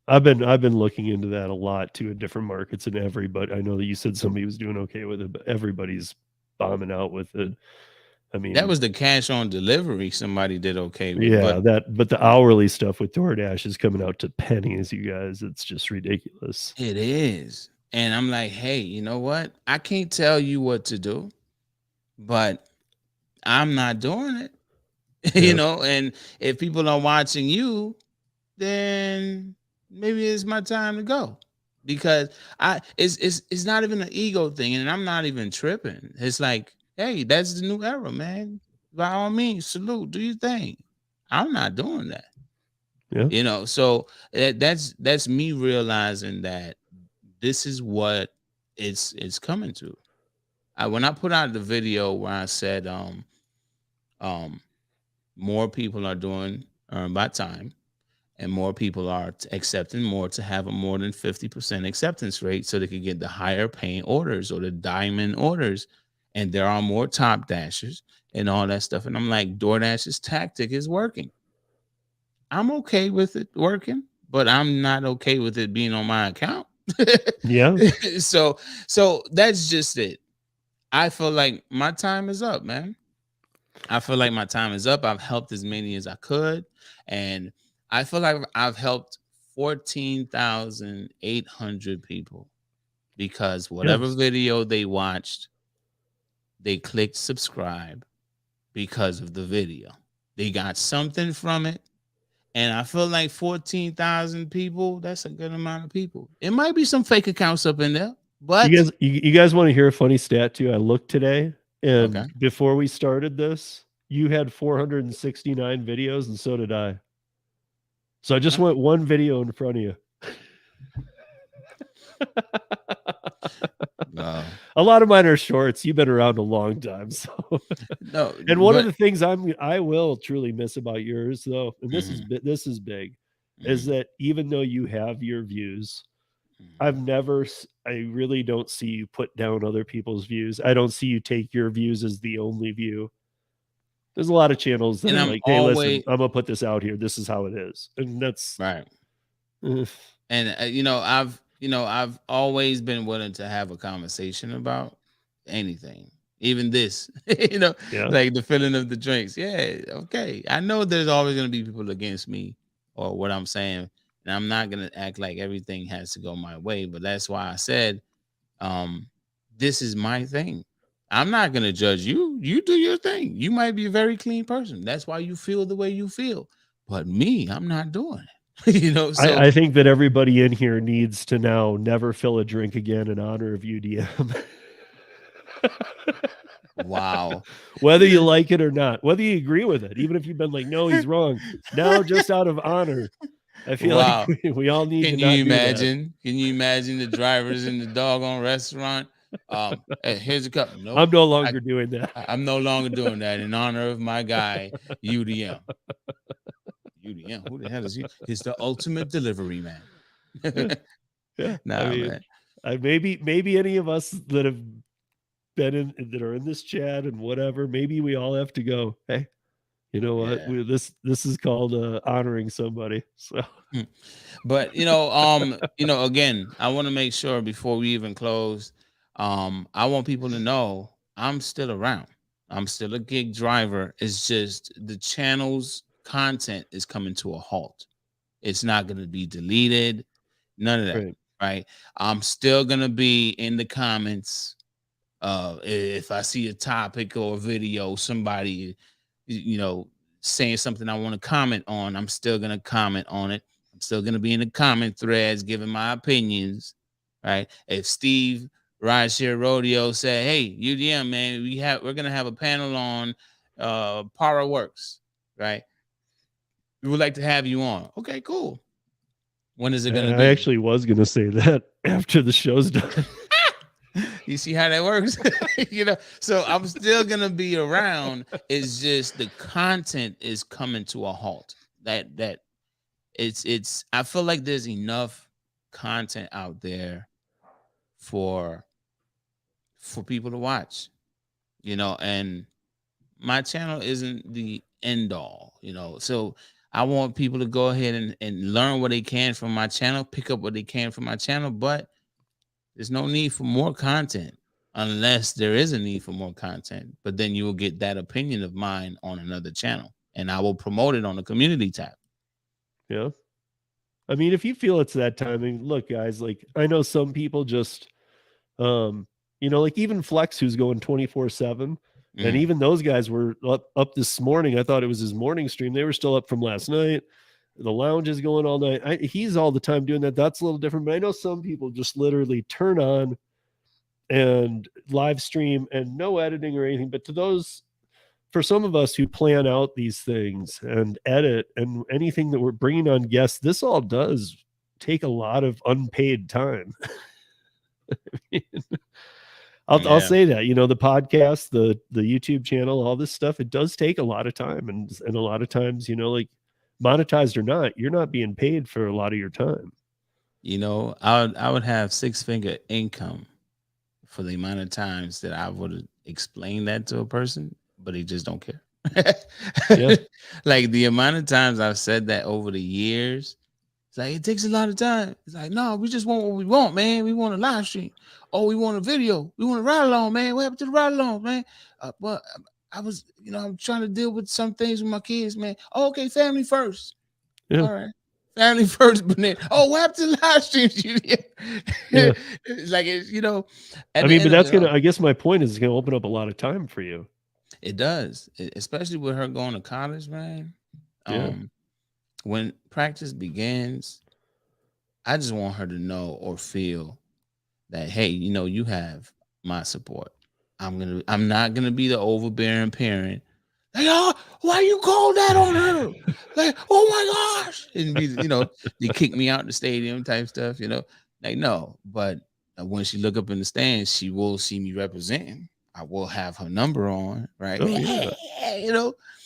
I've been looking into that a lot too in different markets, and everybody, I know that you said somebody was doing okay with it, but everybody's bombing out with it. I mean, that was the cash on delivery somebody did okay with. Yeah, but the hourly stuff with DoorDash is coming out to pennies, you guys. It's just ridiculous. It is. And I'm like, hey, you know what? I can't tell you what to do, but I'm not doing it. And if people are watching you, then maybe it's my time to go, because it's not even an ego thing, and I'm not even tripping. It's like, hey, that's the new era, man. By all means, salute, do your thing. I'm not doing that. Yeah. So that's me realizing that this is what it's coming to. When I put out the video where I said more people are doing earn by time, and more people are accepting more to have a more than 50% acceptance rate, so they can get the higher paying orders or the diamond orders. And there are more top dashers and all that stuff. And I'm like, DoorDash's tactic is working. I'm okay with it working, but I'm not okay with it being on my account. Yeah. So that's just it. I feel like my time is up, man. I feel like my time is up. I've helped as many as I could, and I feel like I've helped 14,800 people, because whatever video they watched, they clicked subscribe because of the video. They got something from it. And I feel like 14,000 people, that's a good amount of people. It might be some fake accounts up in there, but you guys want to hear a funny stat too? I looked today, and before we started this, you had 469 videos, and so did I. So I just went one video in front of you. A lot of mine are shorts. You've been around a long time, so no. And one of the things I will truly miss about yours, though, and this is big, is that even though you have your views, I really don't see you put down other people's views. I don't see you take your views as the only view. There's a lot of channels that are like, hey, listen, I'm gonna put this out here. This is how it is, and that's right. And I've always been willing to have a conversation about anything, even this. Like the filling of the drinks. Yeah, okay. I know there's always gonna be people against me or what I'm saying, and I'm not gonna act like everything has to go my way. But that's why I said, this is my thing. I'm not gonna judge you. You do your thing. You might be a very clean person. That's why you feel the way you feel. But me, I'm not doing it. So I think that everybody in here needs to now never fill a drink again in honor of UDM. Wow. Whether you like it or not, whether you agree with it, even if you've been like, no, he's wrong. Now, just out of honor, I feel like we all need to not imagine? Can you imagine the drivers in the doggone restaurant? Hey, here's a cup. Nope, I'm no longer doing that. I'm no longer doing that in honor of my guy, UDM. Who the hell is he? He's the ultimate delivery man. Yeah. Man. maybe any of us that have been that are in this chat and whatever, maybe we all have to go, hey, you know what? Yeah. This is called honoring somebody. So But again, I want to make sure before we even close, I want people to know I'm still around. I'm still a gig driver. It's just the channel's content is coming to a halt. It's not going to be deleted. None of that. right. Right. I'm still going to be in the comments. If I see a topic or a video, somebody, saying something I want to comment on, I'm still going to comment on it. I'm still going to be in the comment threads giving my opinions. Right. If Steve Rideshare Rodeo said, hey, UDM, man, we're going to have a panel on Para Works. Right. We would like to have you on. Okay, cool. When is it going to I be? actually was going to say that after the show's done. You see how that works? So I'm still gonna be around. It's just the content is coming to a halt. That it's I feel like there's enough content out there for people to watch, and my channel isn't the end all, So I want people to go ahead and learn what they can from my channel, pick up what they can from my channel, but there's no need for more content unless there is a need for more content. But then you will get that opinion of mine on another channel and I will promote it on the community tab. Yeah. I mean, if you feel it's that time, I mean, look, guys, like I know some people just, like even Flex, who's going 24/7, and even those guys were up this morning. I thought it was his morning stream. They were still up from last night. The lounge is going all night. He's all the time doing that. That's a little different, but I know some people just literally turn on and live stream and no editing or anything. But for some of us who plan out these things and edit and anything that we're bringing on guests, this all does take a lot of unpaid time. I'll say that, the podcast, the YouTube channel, all this stuff, it does take a lot of time. And a lot of times, like monetized or not, you're not being paid for a lot of your time. I would have 6-figure income for the amount of times that I would explain that to a person, but they just don't care. Yeah. Like the amount of times I've said that over the years, it's like, it takes a lot of time. It's like, no, we just want what we want, man. We want a live stream. Oh, we want a video. We want a ride along, man. What happened to the ride along, man? But I was, I'm trying to deal with some things with my kids, man. Oh, okay, family first. Yeah. All right. Family first, but then, what happened to the live streams? Yeah. It's like, but that's I guess my point is it's going to open up a lot of time for you. It does, especially with her going to college, man. Yeah. When practice begins, I just want her to know or feel that, hey, you have my support. I'm not gonna be the overbearing parent. Like, oh, why you call that on her? Like, oh my gosh. And be, they kick me out the stadium type stuff, like, no. But when she look up in the stands, she will see me representing. I will have her number on, right? Oh, yeah.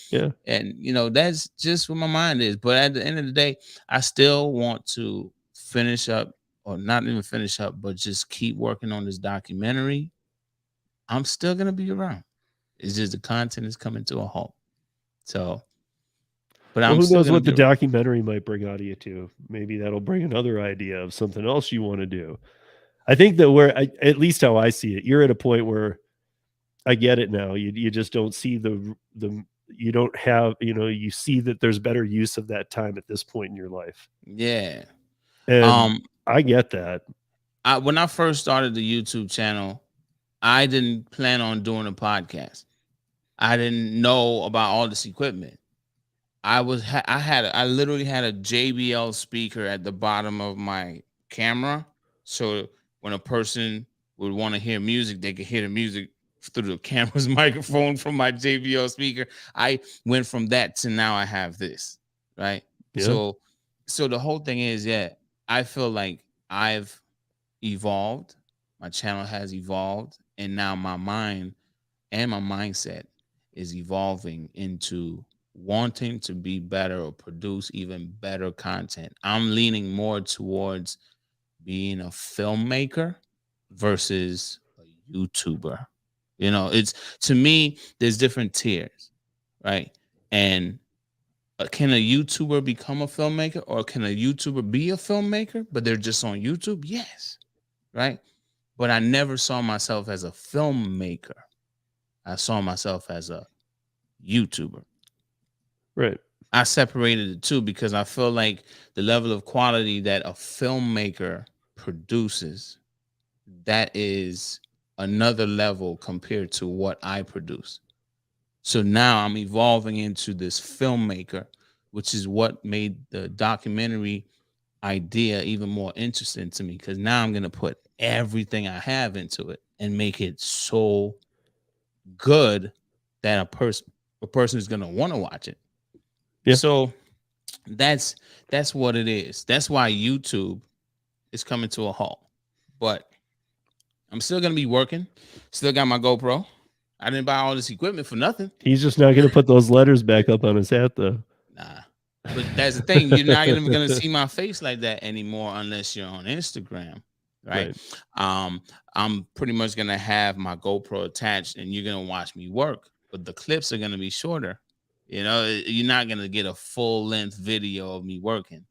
Yeah. And that's just what my mind is. But at the end of the day, I still want to finish up, or not even finish up, but just keep working on this documentary. I'm still gonna be around. It's just the content is coming to a halt. So, but who knows what the documentary might bring out of you too? Maybe that'll bring another idea of something else you want to do. I think that at least how I see it, you're at a point where I get it now. You just don't see you don't have, you see that there's better use of that time at this point in your life. Yeah. And I get that. When I first started the YouTube channel, I didn't plan on doing a podcast. I didn't know about all this equipment. I literally had a JBL speaker at the bottom of my camera. So when a person would want to hear music, they could hear the music through the camera's microphone from my JBL speaker. I went from that to now I have this, right? Yeah. So the whole thing is, I feel like I've evolved. My channel has evolved, and now my mind and my mindset is evolving into wanting to be better or produce even better content. I'm leaning more towards being a filmmaker versus a YouTuber. You know, it's, to me, there's different tiers, right? And can a YouTuber become a filmmaker, or can a YouTuber be a filmmaker, but they're just on YouTube? Yes, right? But I never saw myself as a filmmaker. I saw myself as a YouTuber. Right. I separated the two because I feel like the level of quality that a filmmaker produces, that is another level compared to what I produce. So now I'm evolving into this filmmaker, which is what made the documentary idea even more interesting to me, because now I'm going to put everything I have into it and make it so good that a person is going to want to watch it. Yeah. So that's what it is. That's why YouTube is coming to a halt. But I'm still going to be working. Still got my GoPro. I didn't buy all this equipment for nothing. He's just not going to put those letters back up on his hat, though. Nah. But that's the thing. You're not even going to see my face like that anymore unless you're on Instagram, right? I'm pretty much going to have my GoPro attached and you're going to watch me work. But the clips are going to be shorter. You know, you're not going to get a full-length video of me working.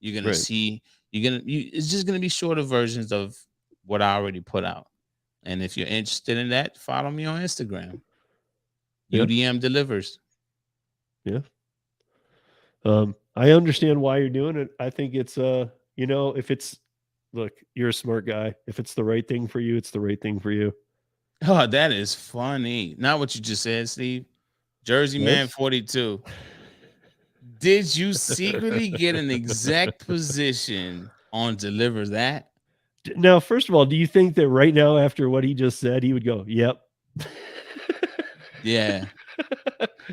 You're going to see, it's just going to be shorter versions of what I already put out. And if you're interested in that, follow me on Instagram. UDM delivers. Yeah. I understand why you're doing it. I think it's you know, if it's, look, you're a smart guy. If it's the right thing for you, it's the right thing for you. Oh, that is funny. Not what you just said, Steve. Jersey Man 42. Did you secretly get an exec position on Deliver That? Now, first of all, do you think that right now, after what he just said, he would go, "Yep"? Yeah.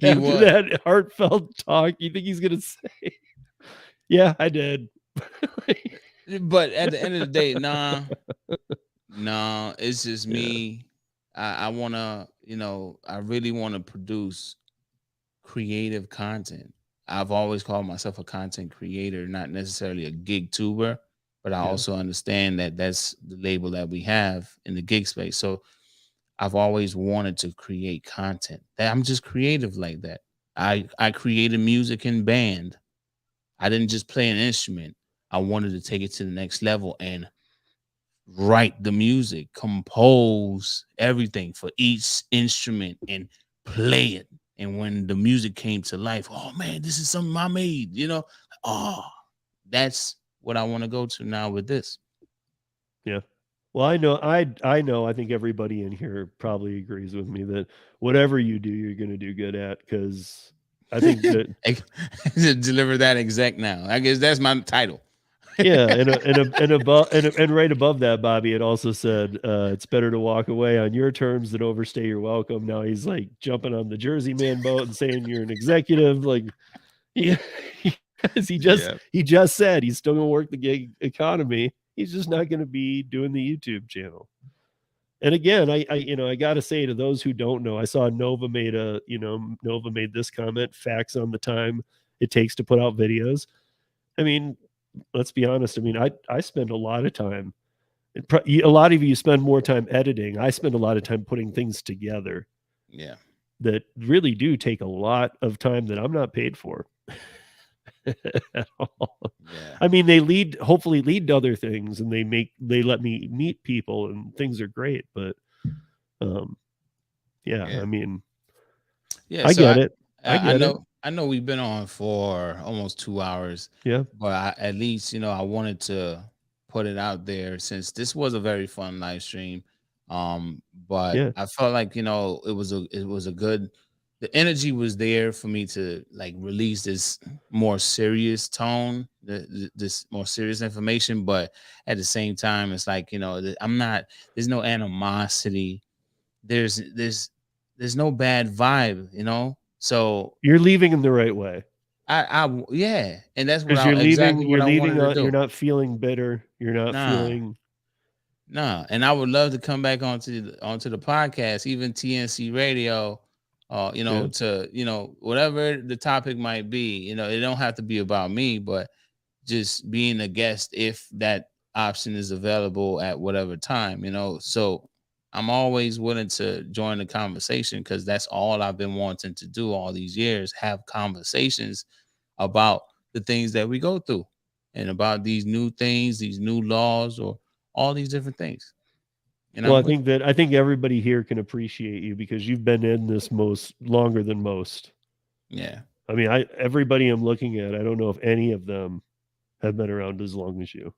After that heartfelt talk, you think he's gonna say, "Yeah, I did"? But at the end of the day, nah, it's just me. I want to, you know, I really want to produce creative content. I've always called myself a content creator, not necessarily a gig tuber, but I also understand that that's the label that we have in the gig space. So I've always wanted to create content. I'm just creative like that. I created music in band. I didn't just play an instrument. I wanted to take it to the next level and write the music, compose everything for each instrument and play it. And when the music came to life, oh man, this is something I made, you know. Oh, that's what I want to go to now with this. Yeah. Well, I know, I think everybody in here probably agrees with me that whatever you do, you're going to do good at, because I think that Deliver That exec now. I guess that's my title. Yeah, and right above that, Bobby, it also said it's better to walk away on your terms than overstay your welcome. Now he's like jumping on the Jersey Man boat and saying you're an executive, like, yeah, he just said he's still gonna work the gig economy. He's just not gonna be doing the YouTube channel. And again, I gotta say, to those who don't know, I saw Nova made this comment: facts on the time it takes to put out videos. I mean, let's be honest. I mean, I spend a lot of time. A lot of you spend more time editing. I spend a lot of time putting things together. Yeah, that really do take a lot of time that I'm not paid for. At all. Yeah. I mean, they hopefully lead to other things, and they let me meet people, and things are great. But I mean, I get it. I know we've been on for almost 2 hours. Yeah. But at least, I wanted to put it out there, since this was a very fun live stream. But I felt like, it was a good, the energy was there for me to like release this more serious tone, this more serious information. But at the same time, it's like, there's no animosity. There's no bad vibe, so you're leaving in the right way. Yeah, and that's what you're leaving. You're not feeling bitter. You're not feeling. No, and I would love to come back onto the podcast, even TNC Radio, to whatever the topic might be. It don't have to be about me, but just being a guest, if that option is available at whatever time, So I'm always willing to join the conversation because that's all I've been wanting to do all these years, have conversations about the things that we go through and about these new things, these new laws, or all these different things. Well, I think everybody here can appreciate you because you've been in this longer than most. Yeah. I mean, everybody I'm looking at, I don't know if any of them have been around as long as you.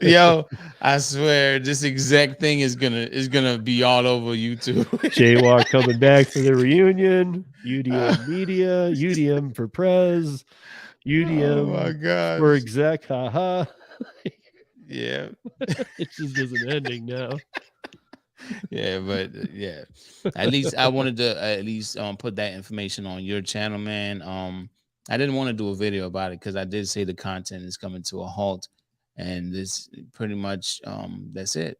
Yo, I swear this exact thing is gonna be all over YouTube. Jaywalk coming back for the reunion, UDM media, UDM for Prez, UDM for exec, haha. Yeah. It just isn't ending now. Yeah, but yeah. At least I wanted to put that information on your channel, man. I didn't want to do a video about it because I did say the content is coming to a halt, and this pretty much that's it.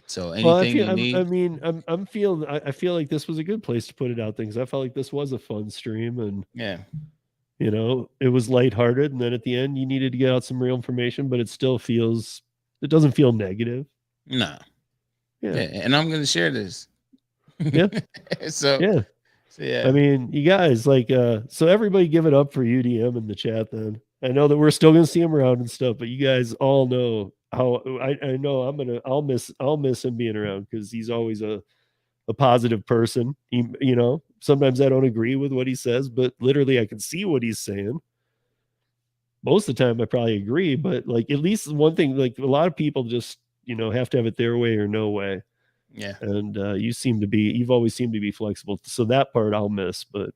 So anything you need. I feel like this was a good place to put it out, things. I felt like this was a fun stream, and yeah, it was lighthearted, and then at the end you needed to get out some real information, but it doesn't feel negative. No. Yeah, and I'm gonna share this. Yeah. So yeah. I mean, you guys so everybody give it up for UDM in the chat then. I know that we're still gonna see him around and stuff, but you guys all know how I know I'll miss him being around because he's always a positive person. Sometimes I don't agree with what he says, but literally I can see what he's saying. Most of the time I probably agree, but at least one thing, a lot of people just have to have it their way or no way. Yeah. And you've always seemed to be flexible. So that part I'll miss, but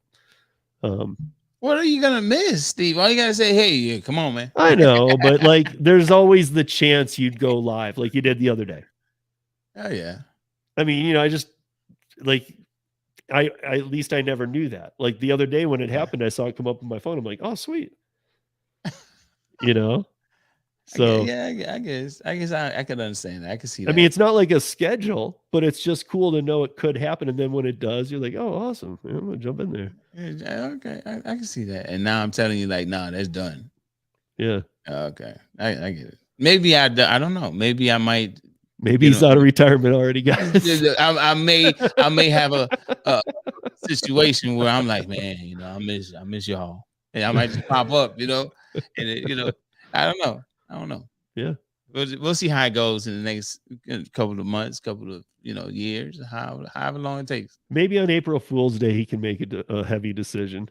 what are you gonna miss, Steve? All you gotta say, hey, come on, man. I know, but there's always the chance you'd go live like you did the other day. Oh yeah. I mean, I just at least I never knew that. The other day when it happened, I saw it come up on my phone. I'm like, oh sweet. So I guess I could understand that. I could see that. I mean, it's not like a schedule, but it's just cool to know it could happen. And then when it does, you're like, oh, awesome. I'm gonna jump in there. Yeah, okay, I can see that. And now I'm telling you, nah, that's done. Yeah. Okay, I get it. Maybe I don't know. Maybe I might. Maybe he's out of retirement already, guys. I may have a situation where I'm like, man, I miss y'all, and I might just pop up, and I don't know. Yeah. We'll see how it goes in the next couple of months, couple of years, however long it takes. Maybe on April Fool's Day he can make a heavy decision,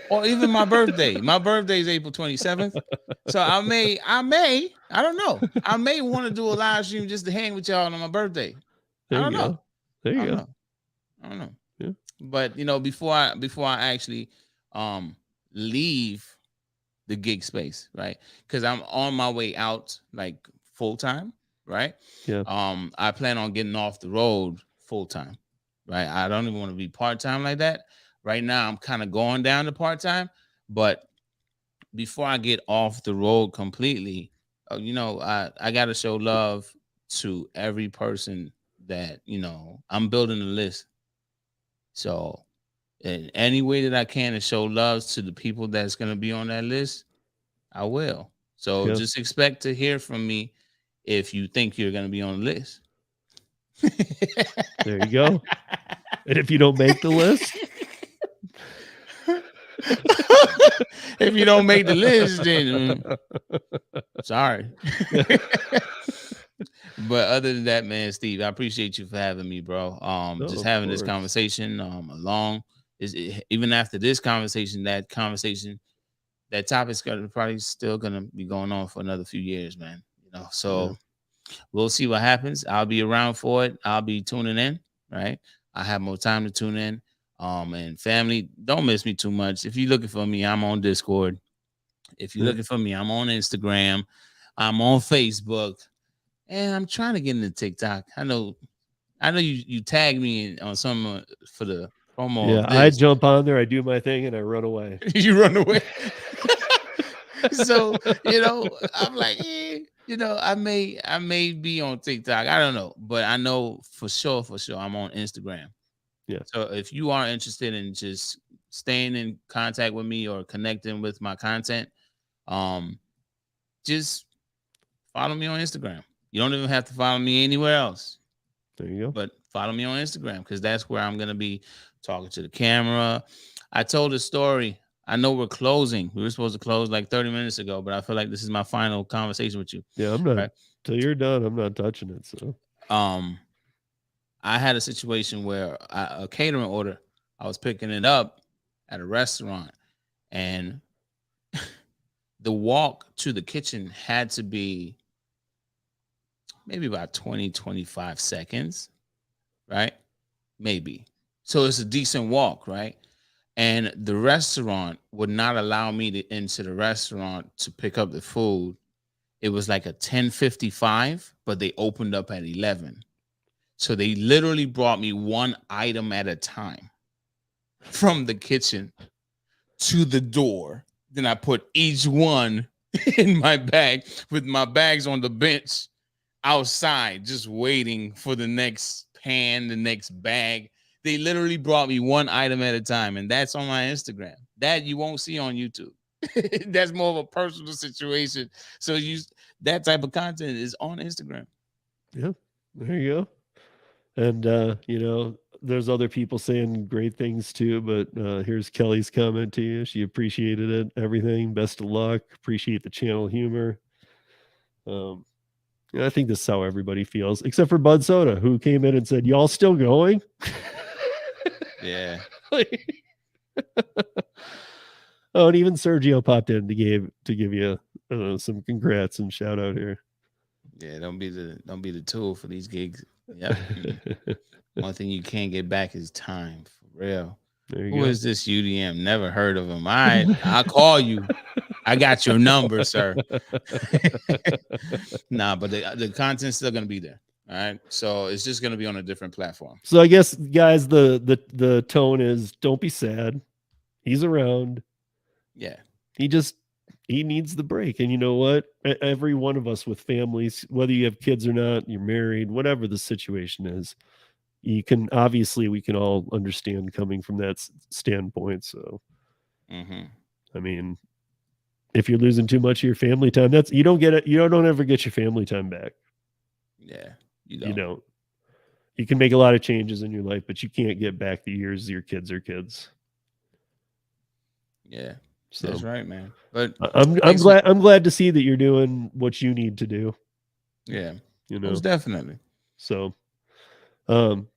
or even my birthday. My birthday is April 27th, so I don't know. I may want to do a live stream just to hang with y'all on my birthday. I don't know. There you go. I don't know. Yeah. But before I actually leave the gig space, right? Because I'm on my way out full time, right? Yeah. I plan on getting off the road full time, right? I don't even want to be part time like that. Right now, I'm kind of going down to part time, but before I get off the road completely, I got to show love to every person that I'm building a list. So in any way that I can to show love to the people that's going to be on that list, I will. So just expect to hear from me if you think you're going to be on the list. There you go. And if you don't make the list, if you don't make the list, then sorry. But other than that, man, Steve, I appreciate you for having me, bro. Just having this conversation even after this conversation, that topic's probably still gonna be going on for another few years, man. So we'll see what happens. I'll be around for it. I'll be tuning in, right? I have more time to tune in. And family, don't miss me too much. If you're looking for me, I'm on Discord. If you're looking for me, I'm on Instagram. I'm on Facebook. And I'm trying to get into TikTok. I know you tagged me on some for the promo. Yeah, I jump on there, I do my thing, and I run away. You run away. So I'm like, I may be on TikTok. I don't know, but I know for sure I'm on Instagram. Yeah. So if you are interested in just staying in contact with me or connecting with my content, Just follow me on Instagram. You don't even have to follow me anywhere else. There you go. But follow me on Instagram because that's where I'm gonna be talking to the camera. I told a story. I know we're closing. We were supposed to close like 30 minutes ago, but I feel like this is my final conversation with you. Yeah, I'm not right? till you're done. I'm not touching it. So I had a situation where a catering order, I was picking it up at a restaurant, and the walk to the kitchen had to be maybe about 20, 25 seconds, right? Maybe. So it's a decent walk, right? And the restaurant would not allow me to into the restaurant to pick up the food. It was like a 10:55, but they opened up at 11. So they literally brought me one item at a time from the kitchen to the door. Then I put each one in my bag with my bags on the bench outside, just waiting for the next pan, the next bag. They literally brought me one item at a time, and that's on my Instagram. That you won't see on YouTube. That's more of a personal situation. So that type of content is on Instagram. yeah, there you go. And there's other people saying great things too, but here's Kelly's comment to you. She appreciated it, everything. Best of luck. Appreciate the channel humor. I think this is how everybody feels, except for Bud Soda, who came in and said, "Y'all still going?" Yeah. Oh, and even Sergio popped in to give you some congrats and shout out here. Yeah, don't be the tool for these gigs. Yep. One thing you can't get back is time, for real. Who is this UDM? Never heard of him. All right, I'll call you. I got your number, sir. Nah, but the content's still gonna be there. All right, so it's just gonna be on a different platform. So I guess, guys, the tone is don't be sad. He's around. Yeah, he needs the break. And you know what? Every one of us with families, whether you have kids or not, you're married, whatever the situation is, we can all understand coming from that standpoint. So, I mean, if you're losing too much of your family time, you don't get it. You don't ever get your family time back. Yeah, you don't. You can make a lot of changes in your life, but you can't get back the years your kids are kids. Yeah. So that's right, man. But I'm glad to see that you're doing what you need to do. Yeah, most definitely. So, well,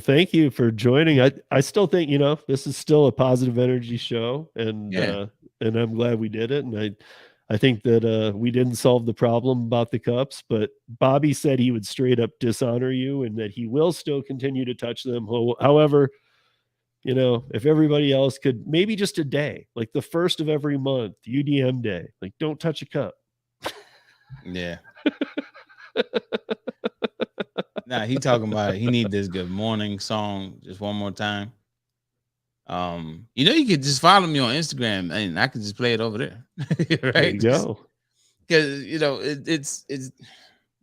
thank you for joining. I still think this is still a positive energy show, and I'm glad we did it. And I think that we didn't solve the problem about the cups, but Bobby said he would straight up dishonor you, and that he will still continue to touch them. However, if everybody else could, maybe just a day, like the first of every month, UDM day, like don't touch a cup. Yeah. Nah, he talking about it. He need this good morning song just one more time. You could just follow me on Instagram and I could just play it over there. Right? There you go. Because it's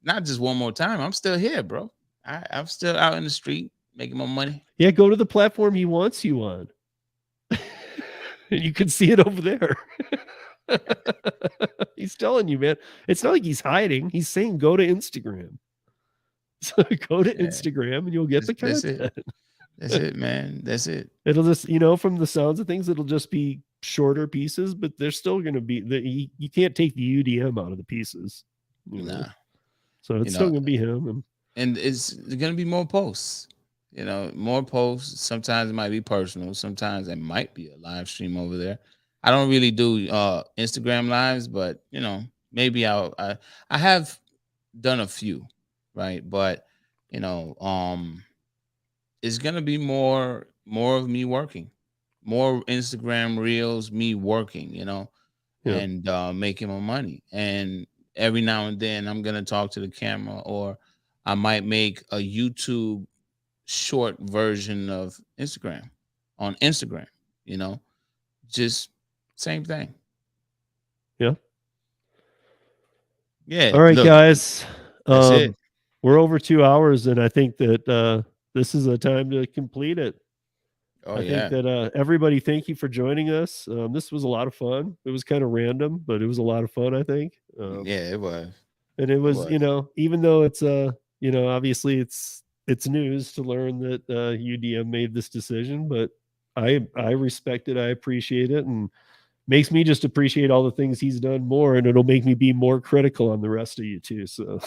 not just one more time. I'm still here, bro. I'm still out in the street making my money. Yeah, go to the platform he wants you on. And you can see it over there. He's telling you, man. It's not like he's hiding. He's saying go to Instagram. So go to Instagram and you'll get the content. That's it, man. That's it. It'll just, from the sounds of things, it'll just be shorter pieces, but they're still going to be you can't take the UDM out of the pieces. Nah. So it's still going to be him. And it's going to be more posts. More posts. Sometimes it might be personal. Sometimes it might be a live stream over there. I don't really do Instagram lives, but maybe I have done a few, right? But it's gonna be more of me working, more Instagram reels, me working, and making my money. And every now and then I'm gonna talk to the camera, or I might make a YouTube short version of Instagram on Instagram, just same thing. Yeah. Yeah. All right, guys. That's it. We're over 2 hours, and I think that this is a time to complete it. Oh, I think that everybody, thank you for joining us. This was a lot of fun. It was kind of random, but it was a lot of fun, I think. Yeah, it was. And it was, you know, even though it's you know, obviously it's news to learn that UDM made this decision, but I respect it, I appreciate it, and makes me just appreciate all the things he's done more, and it'll make me be more critical on the rest of you too. So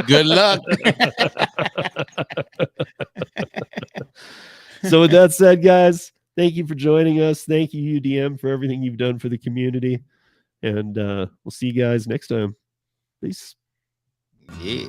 good luck. So with that said, guys, thank you for joining us. Thank you, UDM, for everything you've done for the community. And we'll see you guys next time. Peace. Yeah.